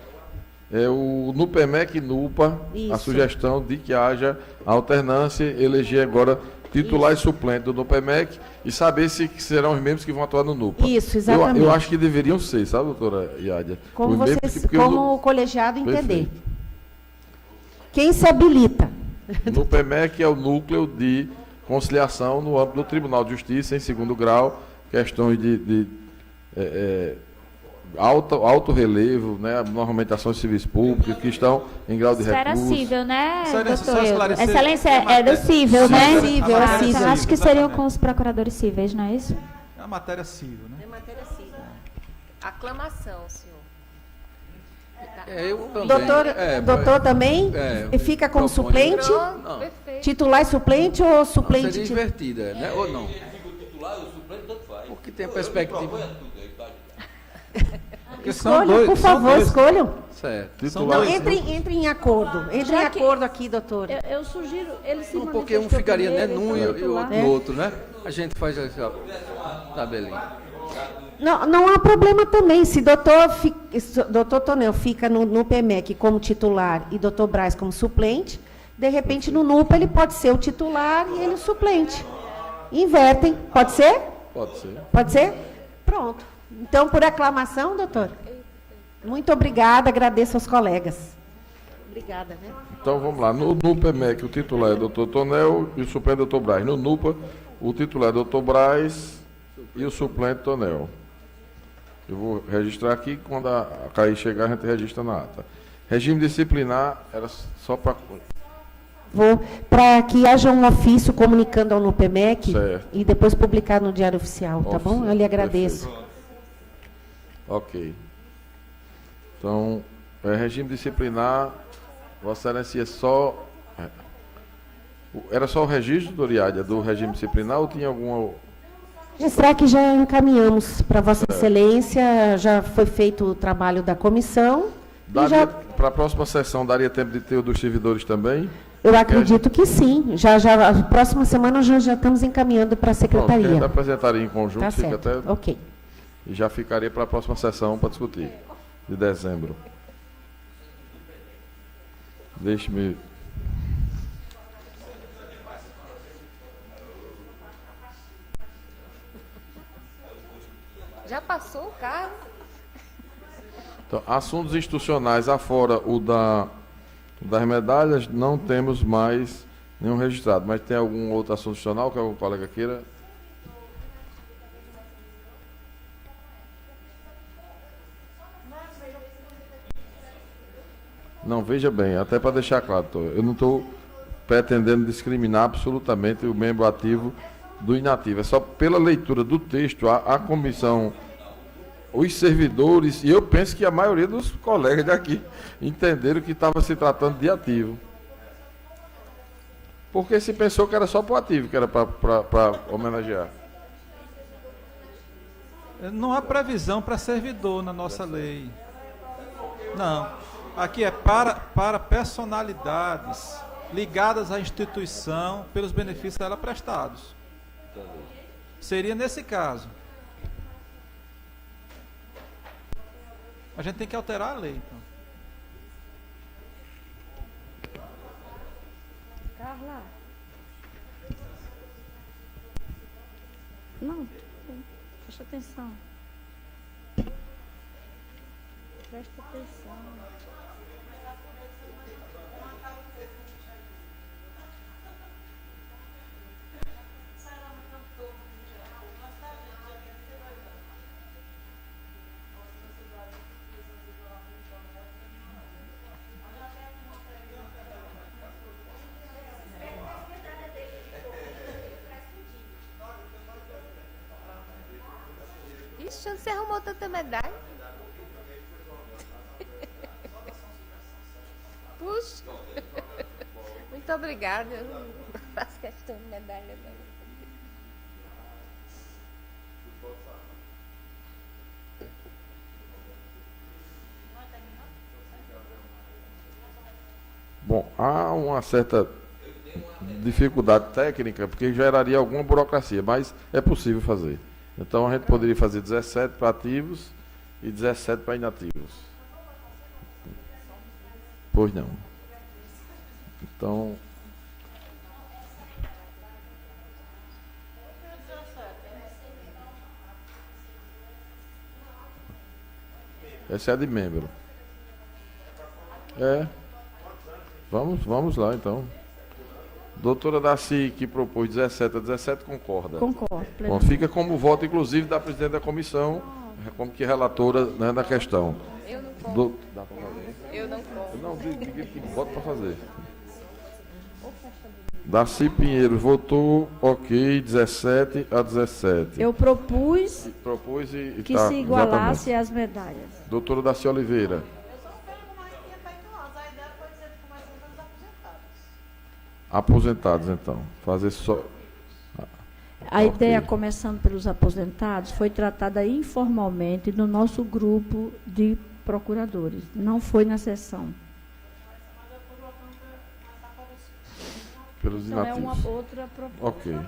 O NUPEMEC e NUPA, a Isso. sugestão de que haja alternância, eleger agora titular e suplente do NUPEMEC e saber se serão os membros que vão atuar no NUPA. Isso, exatamente. Eu acho que deveriam ser, sabe, doutora Iádia? Como, Os membros vocês, porque como o colegiado entender. Perfeito. Quem se habilita? No PEMEC é o núcleo de conciliação no âmbito do Tribunal de Justiça, em segundo grau, questões de alto relevo, né, normalmente ações de serviço público, que estão em grau de Isso era recurso. cível, né, Excelência, doutor? só esclarecer. Excelência é do cível, Sim, né? cível, é cível. Então, acho que seriam Exatamente. com os procuradores cíveis, não é isso? É uma matéria civil, né? É matéria civil. Aclamação, senhor. Eu também. Doutor também? Fica como proponho. suplente? Pronto, perfeito. Titular e suplente ou suplente? Seria invertida, né? Ou não? Porque tem a perspectiva. Porque são Escolham, dois, por são favor, dois. escolham. Certo. Titular Não, e entre em acordo. Entre em Já que- acordo aqui, doutor. Eu sugiro, ele se Porque um manifestou ficaria né, primeiro, num ele e foi o outro titular. no outro, né? A gente faz essa tabelinha. Não há problema também. Se doutor Tonel fica no PEMEC como titular e doutor Braz como suplente, de repente no NUPA ele pode ser o titular e ele o suplente. Invertem. Pode ser? Pode ser. Pode ser? Pronto. Então, por aclamação, doutor. Muito obrigada, agradeço aos colegas. Obrigada, né? Então vamos lá. No PEMEC o titular é doutor Tonel e o suplente é doutor Braz. No NUPA, o titular é doutor Braz e o suplente Tonel. Eu vou registrar aqui, quando a Caí chegar, a gente registra na ata. Regime disciplinar era só para. Para que haja um ofício comunicando ao NUPEMEC Certo. e depois publicar no Diário Oficial, tá bom? Eu lhe agradeço. Perfeito. Ok. Então, regime disciplinar, Vossa Excelência só... Era só o registro, Doriádia, do regime disciplinar ou tinha alguma... Registrar que já encaminhamos para Vossa Excelência, já foi feito o trabalho da comissão. Para a próxima sessão, daria tempo de ter o dos servidores também? Eu acredito que sim. A próxima semana já estamos encaminhando para a secretaria. Pronto, apresentaria em conjunto, Tá fica certo. até... Ok. E já ficaria para a próxima sessão para discutir, de dezembro. Deixe-me... Já passou o carro? Então, assuntos institucionais, afora o das medalhas, não temos mais nenhum registrado. Mas tem algum outro assunto institucional que algum colega queira? Não, veja bem, até para deixar claro, eu não estou pretendendo discriminar absolutamente o membro ativo do inativo. É só pela leitura do texto, a comissão, os servidores, e eu penso que a maioria dos colegas daqui entenderam que estava se tratando de ativo. Porque se pensou que era só para o ativo, que era para homenagear. Não há previsão para servidor na nossa lei. Não. Aqui é para personalidades ligadas à instituição pelos benefícios a ela prestados. Seria nesse caso. A gente tem que alterar a lei, então. Carla. Não, presta atenção. Presta atenção. Ixi, você arrumou tanta medalha? Puxa. Muito obrigada. Eu não faço questão de medalha, não. Bom, há uma certa dificuldade técnica, porque geraria alguma burocracia, mas é possível fazer. Então a gente poderia fazer 17 para ativos e 17 para inativos. Pois não. Então... Essa é a de membro. Vamos lá, então. Doutora Daci, que propôs 17 a 17, concorda? Concordo. Bom, fica como voto, inclusive, da presidente da comissão, como que relatora, né, da questão. Eu não posso. Dá para fazer? Eu não posso. Não, diga que voto para fazer. Daci Pinheiro votou ok, 17 a 17. Eu propus que tá, se igualasse exatamente. as medalhas. Doutora Daci Oliveira. Aposentados, então. Fazer só... A ideia, começando pelos aposentados, foi tratada informalmente no nosso grupo de procuradores. Não foi na sessão. Pelos Então, inativos. é uma outra proposta. Ok.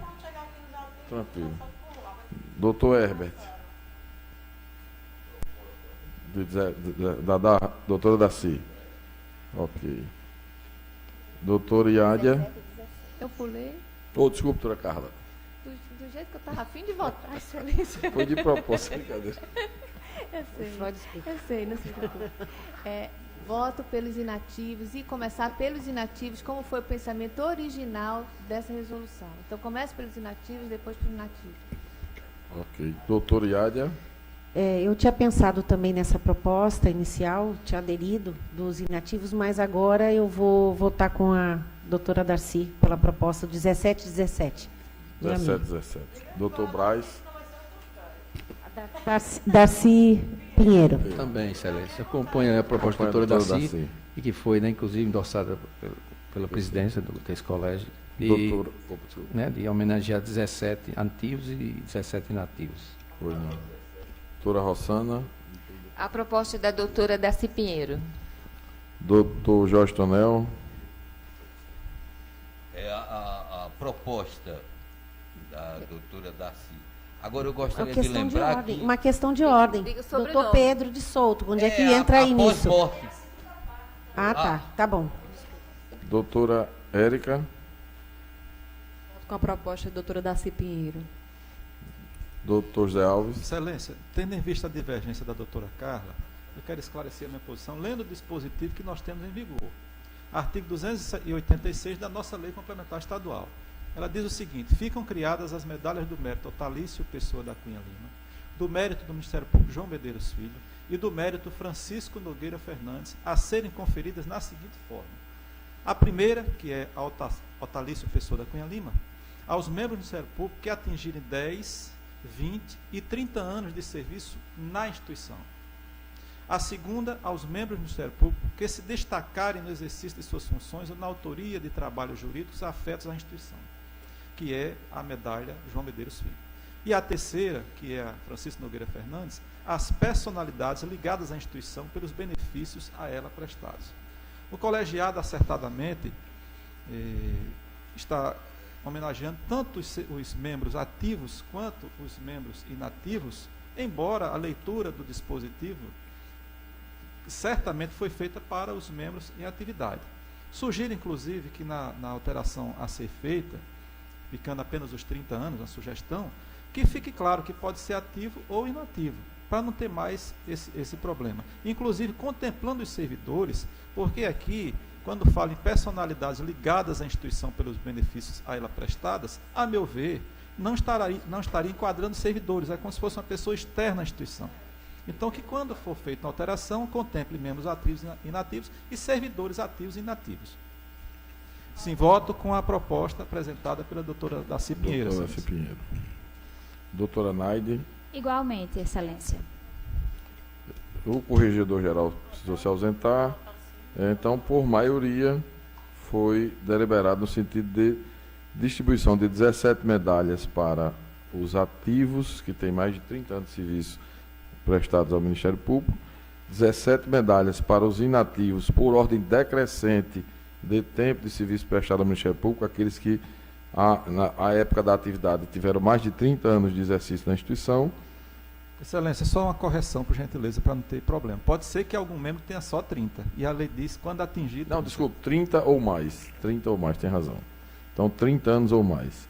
Tranquilo. Doutor Herbert. Doutora Daci. Ok. Doutora Iádia. Eu pulei. Desculpe, doutora Carla. Do jeito que eu estava afim de votar, excelência. Foi de propósito, brincadeira. Eu sei, não se preocupe. Voto pelos inativos e começar pelos inativos, como foi o pensamento original dessa resolução. Então, comece pelos inativos, depois pelos inativos. Ok. Doutora Iádia. Eu tinha pensado também nessa proposta inicial, tinha aderido dos inativos, mas agora eu vou votar com a doutora Darcy pela proposta 17 e 17. 17. Doutor Braz. Darcy Pinheiro. Também, Excelência. Acompanha a proposta da doutora Darcy, e que foi, né, inclusive, endossada pela presidência desse colégio, de homenagear 17 ativos e 17 inativos. Pois não. Doutora Rossana. A proposta da doutora Darcy Pinheiro. Doutor Jorge Tonel. A proposta da doutora Darcy. Agora eu gostaria Uma de questão lembrar de ordem. que... Uma questão de ordem. Diga o Doutor sobrenome. Pedro de Souto, onde é que entra aí nisso? Pós-morte. Tá bom. Doutora Érica. Com a proposta da doutora Darcy Pinheiro. Doutor José Alves. Excelência, tendo em vista a divergência da doutora Carla, eu quero esclarecer a minha posição, lendo o dispositivo que nós temos em vigor. Artigo 286 da nossa Lei Complementar Estadual. Ela diz o seguinte: ficam criadas as medalhas do mérito Otalício Pessoa da Cunha Lima, do mérito do Ministério Público João Medeiros Filho e do mérito Francisco Nogueira Fernandes, a serem conferidas na seguinte forma. A primeira, que é a Otalício Pessoa da Cunha Lima, aos membros do Ministério Público que atingirem 10, 20 e 30 anos de serviço na instituição. A segunda, aos membros do Ministério Público que se destacarem no exercício de suas funções ou na autoria de trabalhos jurídicos afetos à instituição, que é a medalha João Medeiros Filho. E a terceira, que é a Francisco Nogueira Fernandes, as personalidades ligadas à instituição pelos benefícios a ela prestados. O colegiado, acertadamente, está homenageando tanto os membros ativos quanto os membros inativos, embora a leitura do dispositivo certamente foi feita para os membros em atividade. Sugiro, inclusive, que na alteração a ser feita, ficando apenas os 30 anos, a sugestão, que fique claro que pode ser ativo ou inativo, para não ter mais esse problema. Inclusive, contemplando os servidores, porque aqui, quando falo em personalidades ligadas à instituição pelos benefícios a ela prestadas, a meu ver, não estaria enquadrando servidores, é como se fosse uma pessoa externa à instituição. Então, que quando for feita uma alteração, contemple membros ativos e inativos e servidores ativos e inativos. Sim, voto com a proposta apresentada pela doutora Darcy Pinheiro. Doutora Darcy Pinheiro. Doutora Naide. Igualmente, Excelência. O corregedor-geral precisou se ausentar. Então, por maioria, foi deliberado no sentido de distribuição de 17 medalhas para os ativos, que têm mais de 30 anos de serviço prestados ao Ministério Público, 17 medalhas para os inativos, por ordem decrescente de tempo de serviço prestado ao Ministério Público, aqueles que, à época da atividade, tiveram mais de 30 anos de exercício na instituição. Excelência, só uma correção, por gentileza, para não ter problema. Pode ser que algum membro tenha só 30, e a lei diz quando atingido... Não, desculpe, 30 ou mais. 30 ou mais, tem razão. Então, 30 anos ou mais.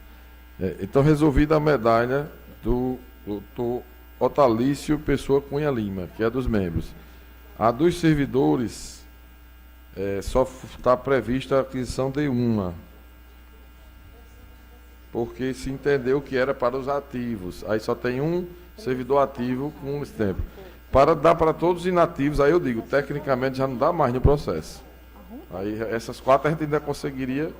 Então, resolvida a medalha do doutor Otalício Pessoa Cunha Lima, que é dos membros. A dos servidores, só está prevista a aquisição de uma, porque se entendeu que era para os ativos. Aí só tem um servidor ativo com esse tempo. Para dar para todos os inativos, aí eu digo, tecnicamente já não dá mais no processo. Aí essas 4 a gente ainda conseguiria.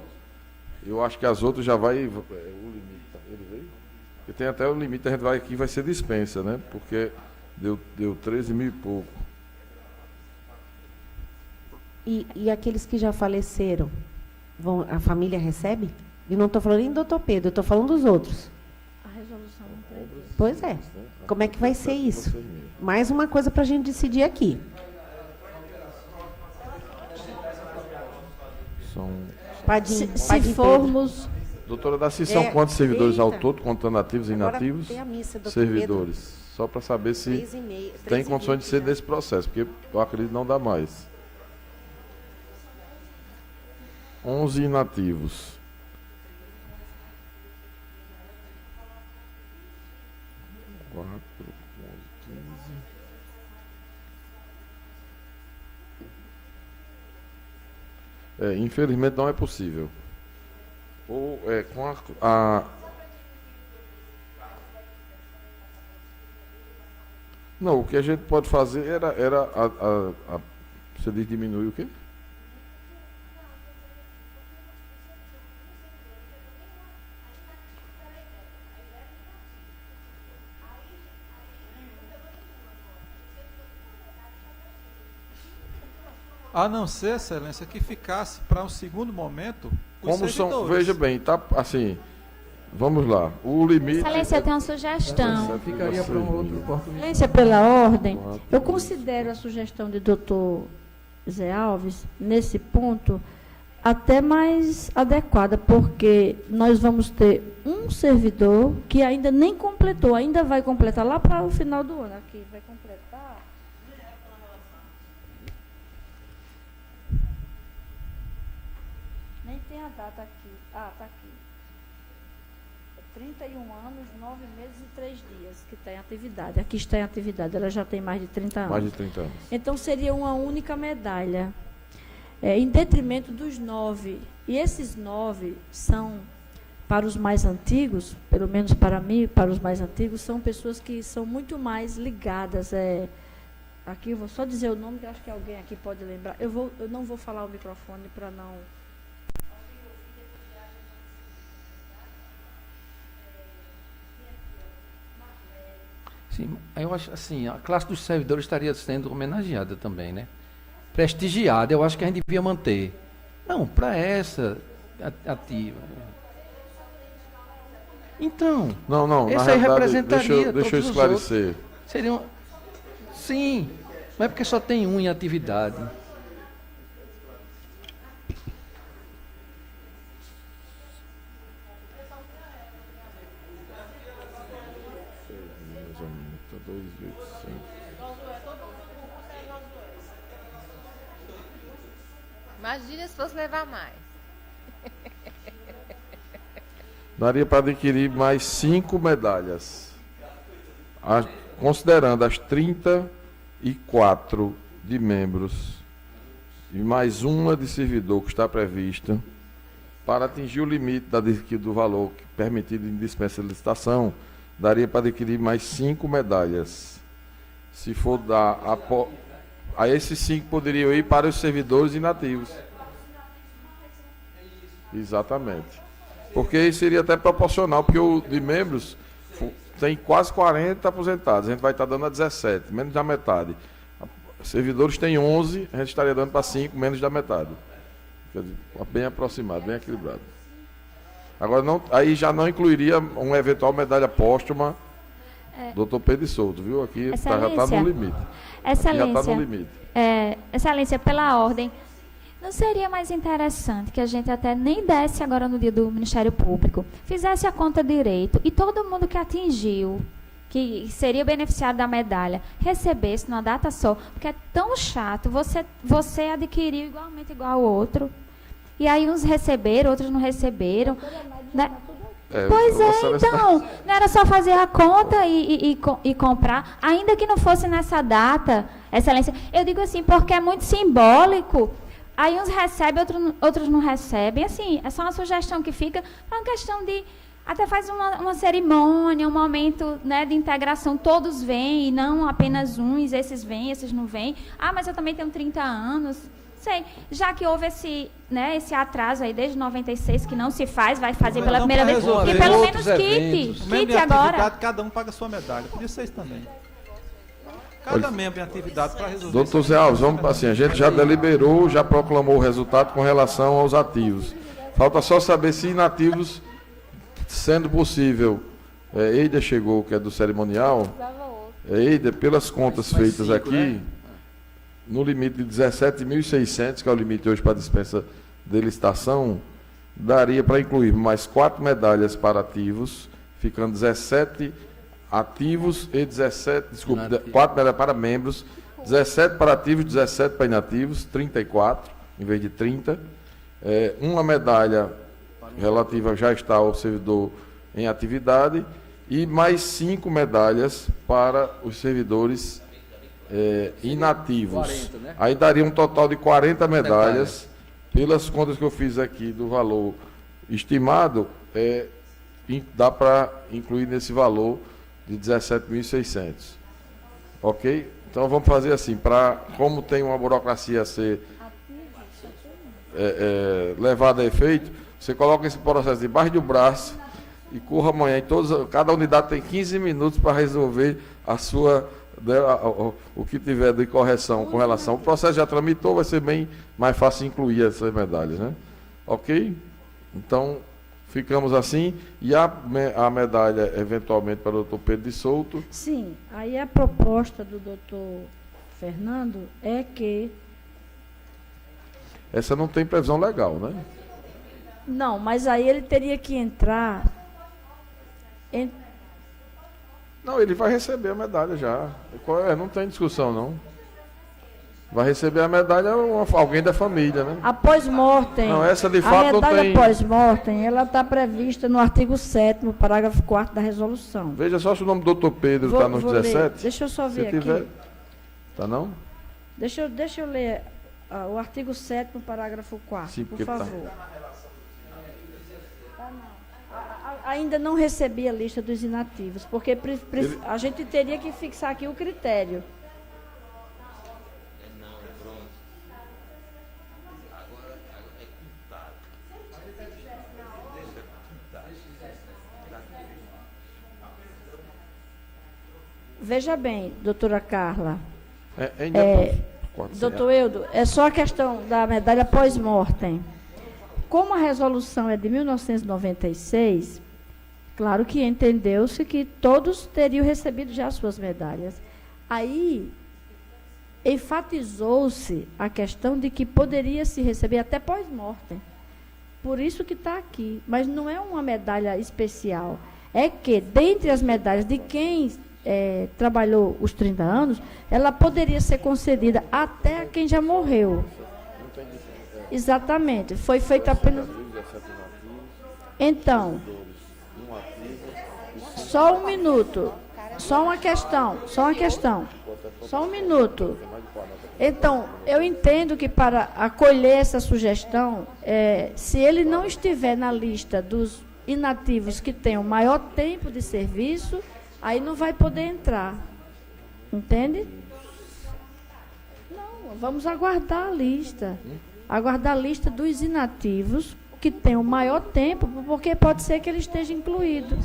Eu acho que as outras já vai... o limite, ele veio? Porque tem até o limite, a gente vai aqui, vai ser dispensa, né? Porque deu 13 mil e pouco. E aqueles que já faleceram, a família recebe? E não estou falando nem do doutor Pedro, eu estou falando dos outros. A resolução não prevê. Pois é. Como é que vai ser isso? Mais uma coisa para a gente decidir aqui. Se formos... Doutora Darcy, são quantos servidores ao eita. todo, contando ativos e Agora inativos? tem a missa, doutor servidores. Só para saber se 3,5, tem 3,20 condições de ser já. desse processo, porque eu acredito que não dá mais. 11 inativos. Infelizmente não é possível. Ou com a não, o que a gente pode fazer era você diz diminuir o quê? A não ser, Excelência, que ficasse para um segundo momento os Como são, servidores. veja bem, tá assim, vamos lá, o limite... Excelência, eu tenho uma sugestão. Ficaria para um outro oportunidade. Excelência, pela ordem, eu considero a sugestão de doutor Zé Alves, nesse ponto, até mais adequada, porque nós vamos ter um servidor que ainda nem completou, ainda vai completar lá para o final do ano. Aqui vai completar. Nem tem a data aqui. Ah, está aqui. 31 anos, 9 meses e 3 dias que está em atividade. Aqui está em atividade, ela já tem mais de 30 anos. Mais de 30 anos. Então, seria uma única medalha, em detrimento dos 9. E esses 9 são, para os mais antigos, pelo menos para mim, para os mais antigos, são pessoas que são muito mais ligadas. Aqui eu vou só dizer o nome, que eu acho que alguém aqui pode lembrar. Eu não vou falar o microfone para não... Sim, eu acho assim, a classe dos servidores estaria sendo homenageada também, né? Prestigiada, eu acho que a gente devia manter. Não, para essa ativa. Então, Não, esse na aí realidade, representaria deixa eu todos os esclarecer. outros. Seriam, sim, não é porque só tem um em atividade. Imagina se fosse levar mais. Daria para adquirir mais 5 medalhas. Considerando as 34 de membros e mais uma de servidor que está prevista, para atingir o limite do valor permitido em dispensa de licitação, daria para adquirir mais 5 medalhas. Se for dar a esses 5 poderiam ir para os servidores inativos. Exatamente. Porque isso seria até proporcional, porque o de membros tem quase 40 aposentados. A gente vai estar dando a 17, menos da metade. Servidores tem 11, a gente estaria dando para 5, menos da metade. Quer dizer, bem aproximado, bem equilibrado. Agora, aí já não incluiria uma eventual medalha póstuma. Doutor Pedro Souto, viu? Aqui já está no limite. Excelência, já está no limite. Excelência, pela ordem, não seria mais interessante que a gente até nem desse agora no dia do Ministério Público, fizesse a conta direito e todo mundo que atingiu, que seria beneficiário da medalha, recebesse numa data só, porque é tão chato você adquirir igualmente igual ao outro, e aí uns receberam, outros não receberam, né? Pois então, não era só fazer a conta e comprar, ainda que não fosse nessa data, Excelência. Eu digo assim, porque é muito simbólico, aí uns recebem, outros não recebem, assim, é só uma sugestão que fica, é uma questão de, até faz uma cerimônia, um momento, né, de integração, todos vêm, e não apenas uns, esses vêm, esses não vêm, mas eu também tenho 30 anos, sei, já que houve esse atraso aí desde 96 que não se faz, vai fazer pela primeira vez, e pelo menos kit agora. Cada um paga a sua medalha, podia ser isso também. Cada membro em atividade para resolver. Doutor Zé Alves, vamos assim, a gente já deliberou, já proclamou o resultado com relação aos ativos. Falta só saber se inativos, sendo possível, Eida chegou, que é do cerimonial, Eida, pelas contas feitas aqui, no limite de 17.600, que é o limite hoje para dispensa de licitação, daria para incluir mais 4 medalhas para ativos, ficando 17 ativos e 4 medalhas para membros, 17 para ativos, 17 para inativos, 34, em vez de 30. Uma medalha relativa já está ao servidor em atividade e mais 5 medalhas para os servidores inativos. 40, né? Aí daria um total de 40 medalhas. Pelas contas que eu fiz aqui do valor estimado, dá para incluir nesse valor de 17.600. Ok? Então vamos fazer assim, como tem uma burocracia a ser levada a efeito, você coloca esse processo debaixo do braço e corra amanhã. Cada unidade tem 15 minutos para resolver a sua né, o que tiver de correção com relação. O processo já tramitou, vai ser bem mais fácil incluir essas medalhas, né? Ok? Então, ficamos assim. E a medalha, eventualmente, para o doutor Pedro de Souto? Sim, aí a proposta do doutor Fernando é que... Essa não tem previsão legal, né? Não, mas aí ele teria que entrar... Não, ele vai receber a medalha já. Não tem discussão, não. Vai receber a medalha alguém da família, né? A pós-mortem. Não, essa de fato não tem... A medalha pós-mortem, ela está prevista no artigo 7º, parágrafo 4º da resolução. Veja só se o nome do doutor Pedro está nos 17. Ler. Deixa eu só ver aqui. Tá não? Deixa eu ler o artigo 7º, parágrafo 4º, sim, por favor. Ainda não recebi a lista dos inativos, porque a gente teria que fixar aqui o critério. Veja bem, doutora Carla. Doutor Eudo, é só a questão da medalha pós-mortem. Como a resolução é de 1996, claro que entendeu-se que todos teriam recebido já as suas medalhas. Aí, enfatizou-se a questão de que poderia se receber até pós-mortem. Por isso que está aqui. Mas não é uma medalha especial. É que, dentre as medalhas de quem trabalhou os 30 anos, ela poderia ser concedida até a quem já morreu. Exatamente. Foi feito apenas... Então, só um minuto. Só uma questão. Só um minuto. Então, eu entendo que para acolher essa sugestão, se ele não estiver na lista dos inativos que têm o maior tempo de serviço, aí não vai poder entrar. Entende? Não, vamos aguardar a lista. Aguardar a lista dos inativos que têm o maior tempo, porque pode ser que ele esteja incluído.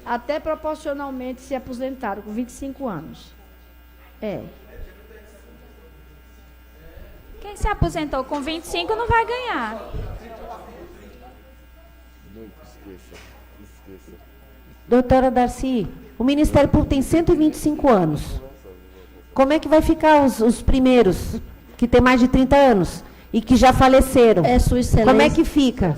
Até proporcionalmente se aposentaram com 25 anos. Quem se aposentou com 25 não vai ganhar. Doutora Darcy, o Ministério Público tem 125 anos. Como é que vai ficar os primeiros, que têm mais de 30 anos e que já faleceram? Sua Excelência. Como é que fica?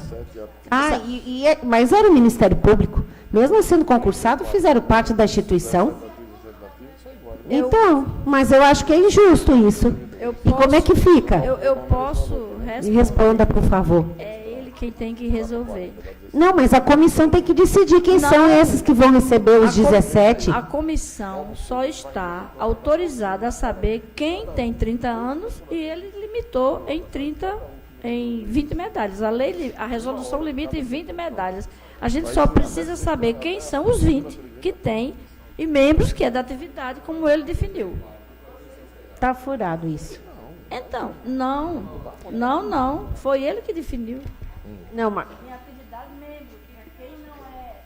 Mas era o Ministério Público. Mesmo sendo concursado, fizeram parte da instituição. Então, mas eu acho que é injusto isso. E como é que fica? Eu posso responder. Responda, por favor. É ele quem tem que resolver. Não, mas a comissão tem que decidir quem são esses que vão receber os 17. A comissão só está autorizada a saber quem tem 30 anos e ele limitou em 20 medalhas. A resolução limita em 20 medalhas. A gente só precisa saber quem são os 20 que tem e membros que é da atividade, como ele definiu. Está furado isso. Então, não. Foi ele que definiu. Não, mas... Em atividade, membro. Quem não é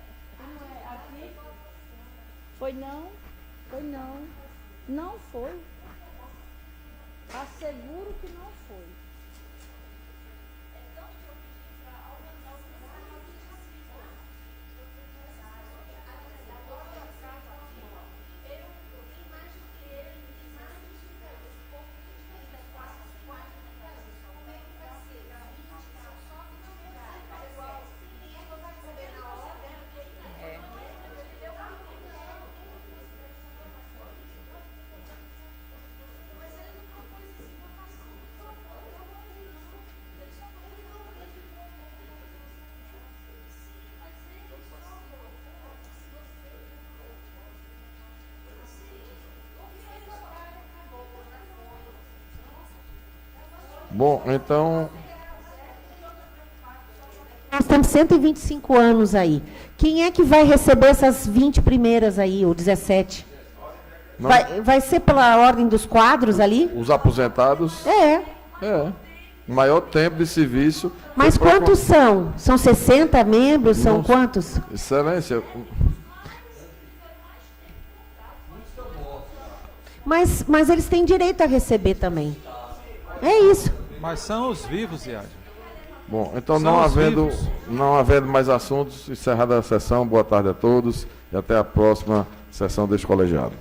aqui... Foi não. Não foi. Asseguro que não foi. Bom, então... Nós temos 125 anos aí. Quem é que vai receber essas 20 primeiras aí, ou 17? Vai ser pela ordem dos quadros ali? Os aposentados? maior tempo de serviço. Mas quantos são? São 60 membros? São quantos? Excelência. Mas eles têm direito a receber também. É isso. Mas são os vivos, Iade. Bom, então São não havendo mais assuntos, encerrada a sessão, boa tarde a todos e até a próxima sessão deste colegiado.